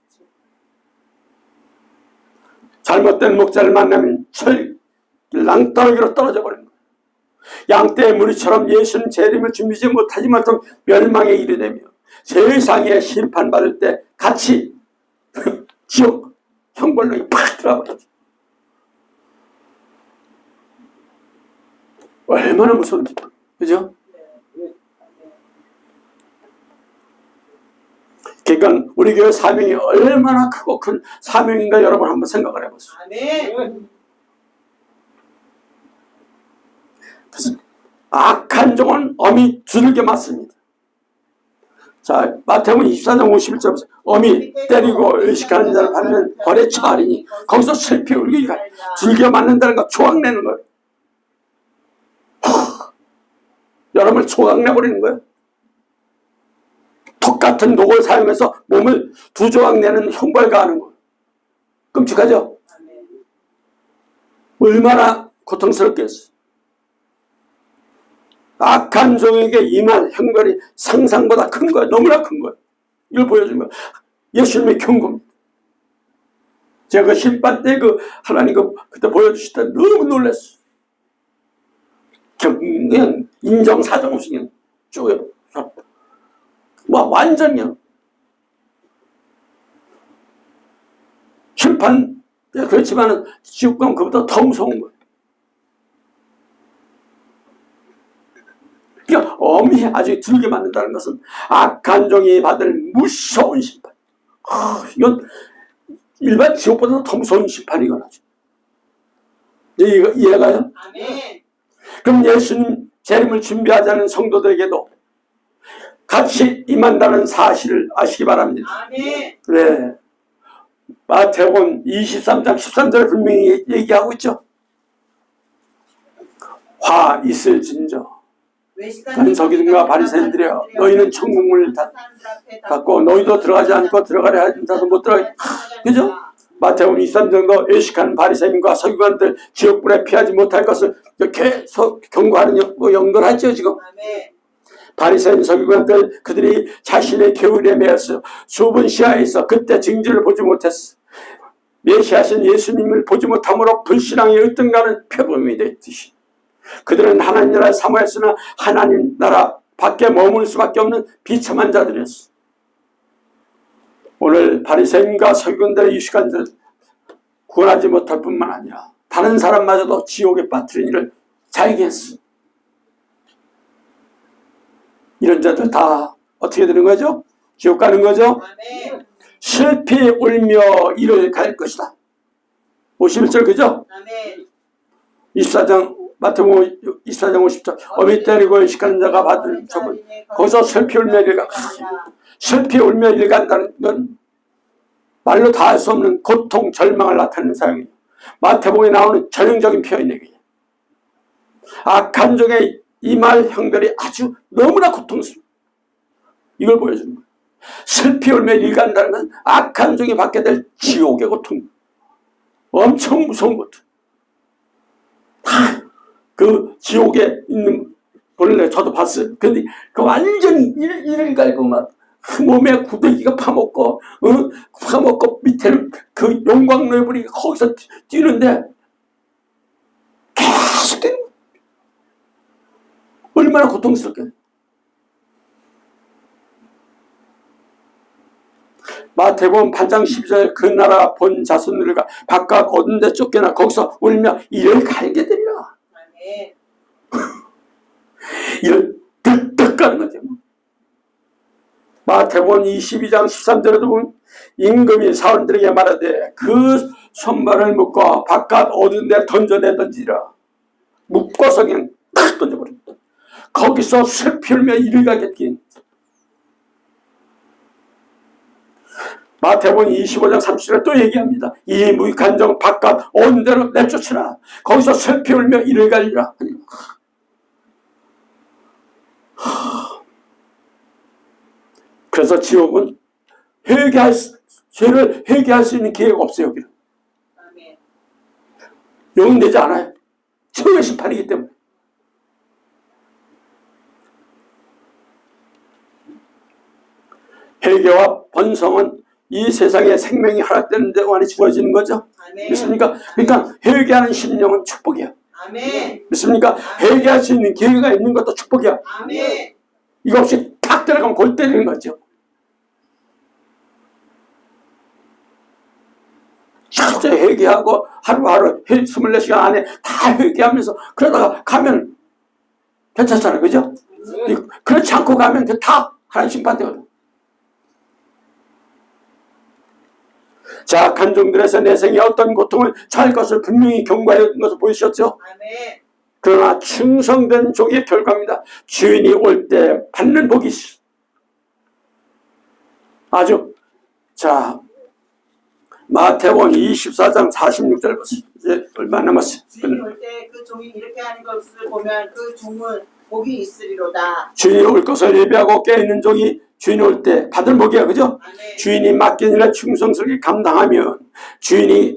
잘못된 목자를 만나면 낭떠러기로 떨어져 버리는 거예요. 양떼의 무리처럼 예수님 재림을 준비하지 못하지 못하면 멸망에 이르되며 세상에 심판받을 때 같이 지옥 형벌록이 팍 들어버리죠. 얼마나 무서운지. 그죠? 그러니까 우리 교회 사명이 얼마나 크고 큰 사명인가 여러분 한번 생각을 해보세요. 아멘. 그래서 악한 종은 어미 두들겨 맞습니다. 자, 마태복음 24장 51절 어미 때리고 의식하는 자를 받는 벌에 처하리니 거기서 슬피 울기 두들겨 맞는다는 거 조각내는 거예요. 여러분을 조각내버리는 거예요. 똑같은 녹을 사용해서 몸을 두 조각 내는 형벌 가하는 거예요. 끔찍하죠? 얼마나 고통스럽겠어요. 악한 종에게 임한 형벌이 상상보다 큰 거예요. 너무나 큰 거예요. 이걸 보여준 거예요. 예수님의 경고입니다. 제가 그 심판 때 하나님 그때 보여주실 때 너무 놀랐어요. 그냥 인정사정 없이 그냥 쭉 완전히 심판 그렇지만은 지옥 가면 그보다 더 무서운 거예요. 그러니까 엄히 아주 들게 만든다는 것은 악한 종이 받을 무서운 심판. 이건 일반 지옥보다 더 무서운 심판이거나. 이해가요? 아멘. 그럼 예수님 재림을 준비하자는 성도들에게도 같이 임한다는 사실을 아시기 바랍니다. 아멘. 네. 마태복음 23장 13절에 분명히 얘기하고 있죠. 화 있을진저 간서기들과 바리새인들이여 너희는 천국문을 닫고 너희도 들어가지 않고 들어가려 하는 자도 못 들어가게. 그죠? 마태복음 23장도 외식하는 바리새인과 서기관들 지옥불에 피하지 못할 것을 계속 경고하는 연결하죠 지금. 바리새인 서기관들 그들이 자신의 게으름에 매였어. 좁은 시야에 있어 그때 징조를 보지 못했어. 메시아신 예수님을 보지 못함으로 불신앙의 으뜸가는 표범이 됐듯이 그들은 하나님 나라를 사모했으나 하나님 나라 밖에 머물 수밖에 없는 비참한 자들이었어. 오늘 바리새인과 서기관들의 이 시간들 구원하지 못할 뿐만 아니라 다른 사람마저도 지옥에 빠뜨린 일을 자에게 했어. 이런 자들 다 어떻게 되는 거죠? 지옥 가는 거죠? 아멘. 슬피 울며 이를 갈 것이다. 51절 그죠? 아멘. 24장 마태복음 24장 50절 어미 때리고 시키는 자가 받을 저분 거기서 슬피 울며 이를 가. 슬피 울며 이를 간다는 건 말로 다 할 수 없는 고통 절망을 나타내는 사용이에요. 마태복음에 나오는 전형적인 표현이에요. 악한 종의 이 말 형별이 아주 너무나 고통스러워. 이걸 보여주는 거예요. 슬피 울며 일간다는 건 악한 종이 받게 될 지옥의 고통. 엄청 무서운 고통. 그 지옥에 있는 본래 저도 봤어요. 근데 그 완전히 이를 갈고 막 몸에 구더기가 파먹고 파먹고 밑에는 그 용광로에 거기서 뛰는데 계속 뛰는 거예요. 얼마나 고통스럽게. 마태복음 8장 12절 그 나라 본 자손들을 바깥 어두운 데 쫓겨나 거기서 울며 이를 갈게 되리라. 아멘. 이를 득득 가는 거죠. 마태복음 22장 13절에도 보면 임금이 사원들에게 말하되 그 손발을 묶어 바깥 어두운 데 던져내던지라. 묶어서 그냥 탁 던져버립니다. 거기서 슬피 울며 이를 가겠긴. 마태복음 25장 30절에 또 얘기합니다. 이 무익한 종 바깥 온 데로 내쫓으라. 거기서 슬피 울며 이를 갈리라. 그래서 지옥은 죄를 회개할 수 있는 기회가 없어요. 여기는. 아멘. 용인되지 않아요. 최후의 심판이기 때문에. 회개와 번성은 이 세상에 생명이 허락되는 동안에 주어지는 거죠. 아멘. 믿습니까? 그러니까 회개하는 심령은 축복이야. 아멘. 믿습니까? 회개할 수 있는 기회가 있는 것도 축복이야. 아멘. 이거 없이 탁 들어가면 골 때리는 거죠. 철저히 회개하고 하루하루 24시간 안에 다 회개하면서 그러다가 가면 괜찮잖아요. 그죠? 그렇지 않고 가면 다 하나님 심판되거든. 자, 간종들에서 내 생에 어떤 고통을 잘 것을 분명히 경고하는 것을 보이셨죠? 아멘. 그러나 충성된 종의 결과입니다. 주인이 올 때 받는 복이 있어. 아주. 자, 마태복음 24장 46절 보세요. 이제 얼마 남았어요? 주인이 올 때 그 종이 이렇게 하는 것을 보면 그 종은 복이 있으리로다. 주인이 올 것을 예비하고 깨있는 종이 주인이 올 때 받을 복이야. 그죠? 아멘. 주인이 맡긴 일을 충성스럽게 감당하면 주인이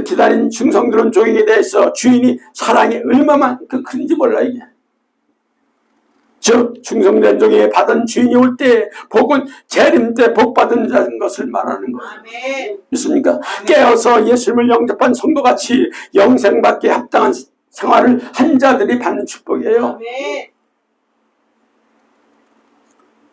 기다린 충성스러운 종에게 대해서 주인이 사랑이 얼마만큼 큰지 몰라 이게. 즉 충성된 종이 받은 주인이 올 때 복은 재림 때 복 받은 자인 것을 말하는 거예요. 아멘. 믿습니까? 아멘. 깨어서 예수님을 영접한 성도같이 영생받기에 합당한 생활을 한 자들이 받는 축복이에요. 아멘.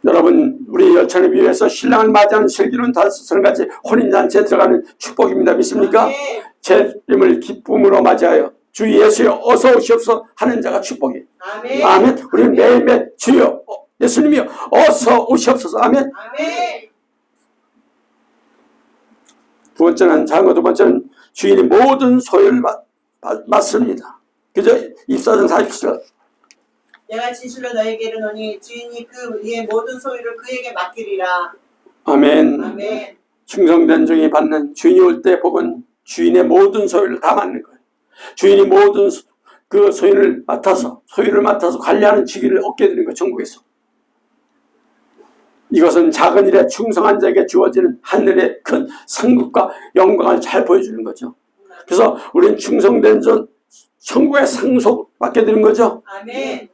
여러분, 우리 열천에 비해서 신랑을 맞이하는 슬기로운 다섯선같이 혼인잔치에 들어가는 축복입니다. 믿습니까? 아멘. 재림을 기쁨으로 맞이하여 주 예수여 어서 오시옵소서 하는 자가 축복이에요. 아멘. 아멘. 우리는 매일매일 주여 예수님이여 어서 오시옵소서. 아멘. 아멘. 두 번째는 두 번째는 주인이 모든 소유를 맡습니다. 그죠? 24장 47절. 내가 진실로 너에게 이르노니 주인이 그 이의 모든 소유를 그에게 맡기리라. 아멘. 아멘. 충성된 종이 받는 주인이 올 때 복은 주인의 모든 소유를 다 맡는 거예요. 주인이 모든 그 소유를 맡아서 관리하는 직위를 얻게 되는 거예요. 천국에서. 이것은 작은 일에 충성한 자에게 주어지는 하늘의 큰 상급과 영광을 잘 보여주는 거죠. 그래서 우리는 충성된 자 천국의 상속 받게 되는 거죠. 아멘.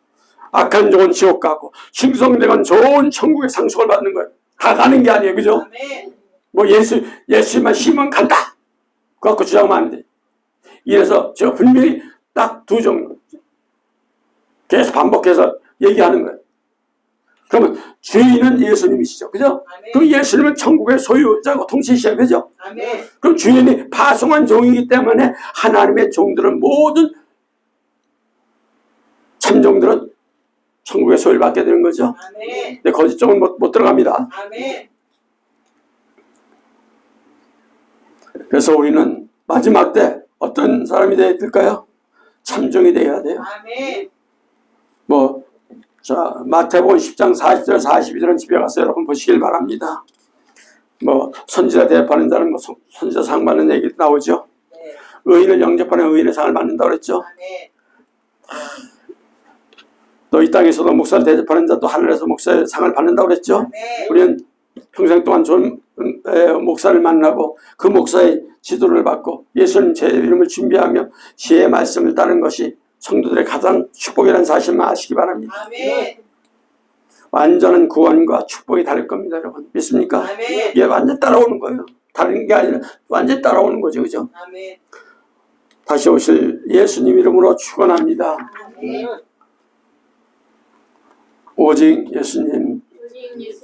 악한 종은 지옥 가고 충성된 건 좋은 천국의 상속을 받는 거예요. 다 가는 게 아니에요. 그죠? 아멘. 뭐 예수만 심으면 간다. 그거 갖고 주장하면 안 돼. 이래서 제가 분명히 딱 두 종류 계속 반복해서 얘기하는 거예요. 그러면 주인은 예수님이시죠. 그죠? 아멘. 그럼 예수님은 천국의 소유자고 통치시야. 그죠? 아멘. 그럼 주인이 파송한 종이기 때문에 하나님의 종들은 모든 참종들은 천국의 소유를 받게 되는 거죠. 아멘. 근데 거짓 종은 못 들어갑니다. 아멘. 그래서 우리는 마지막 때 어떤 사람이 되어야 될까요? 참종이 되어야 돼요. 아멘. 자, 마태복음 10장 40절 42절은 집에 가서 여러분 보시길 바랍니다. 선지자 대접하는 자는 선지자 상 받는 얘기 나오죠. 네. 의인을 영접하는 의인의 상을 받는다고 그랬죠. 아멘. 또 이 땅에서도 목사를 대접하는 자도 하늘에서 목사의 상을 받는다고 그랬죠. 네. 우리는 평생 동안 좋은 목사를 만나고 그 목사의 지도를 받고 예수님 제 이름을 준비하며 지혜의 말씀을 따르는 것이 성도들의 가장 축복이라는 사실만 아시기 바랍니다. 아멘. 완전한 구원과 축복이 다를 겁니다, 여러분. 믿습니까? 아멘. 이게 완전 따라오는 거예요. 다른 게 아니라 완전 따라오는 거죠, 그죠? 아멘. 다시 오실 예수님 이름으로 축원합니다. 아멘. 오직 예수님. 오직 예수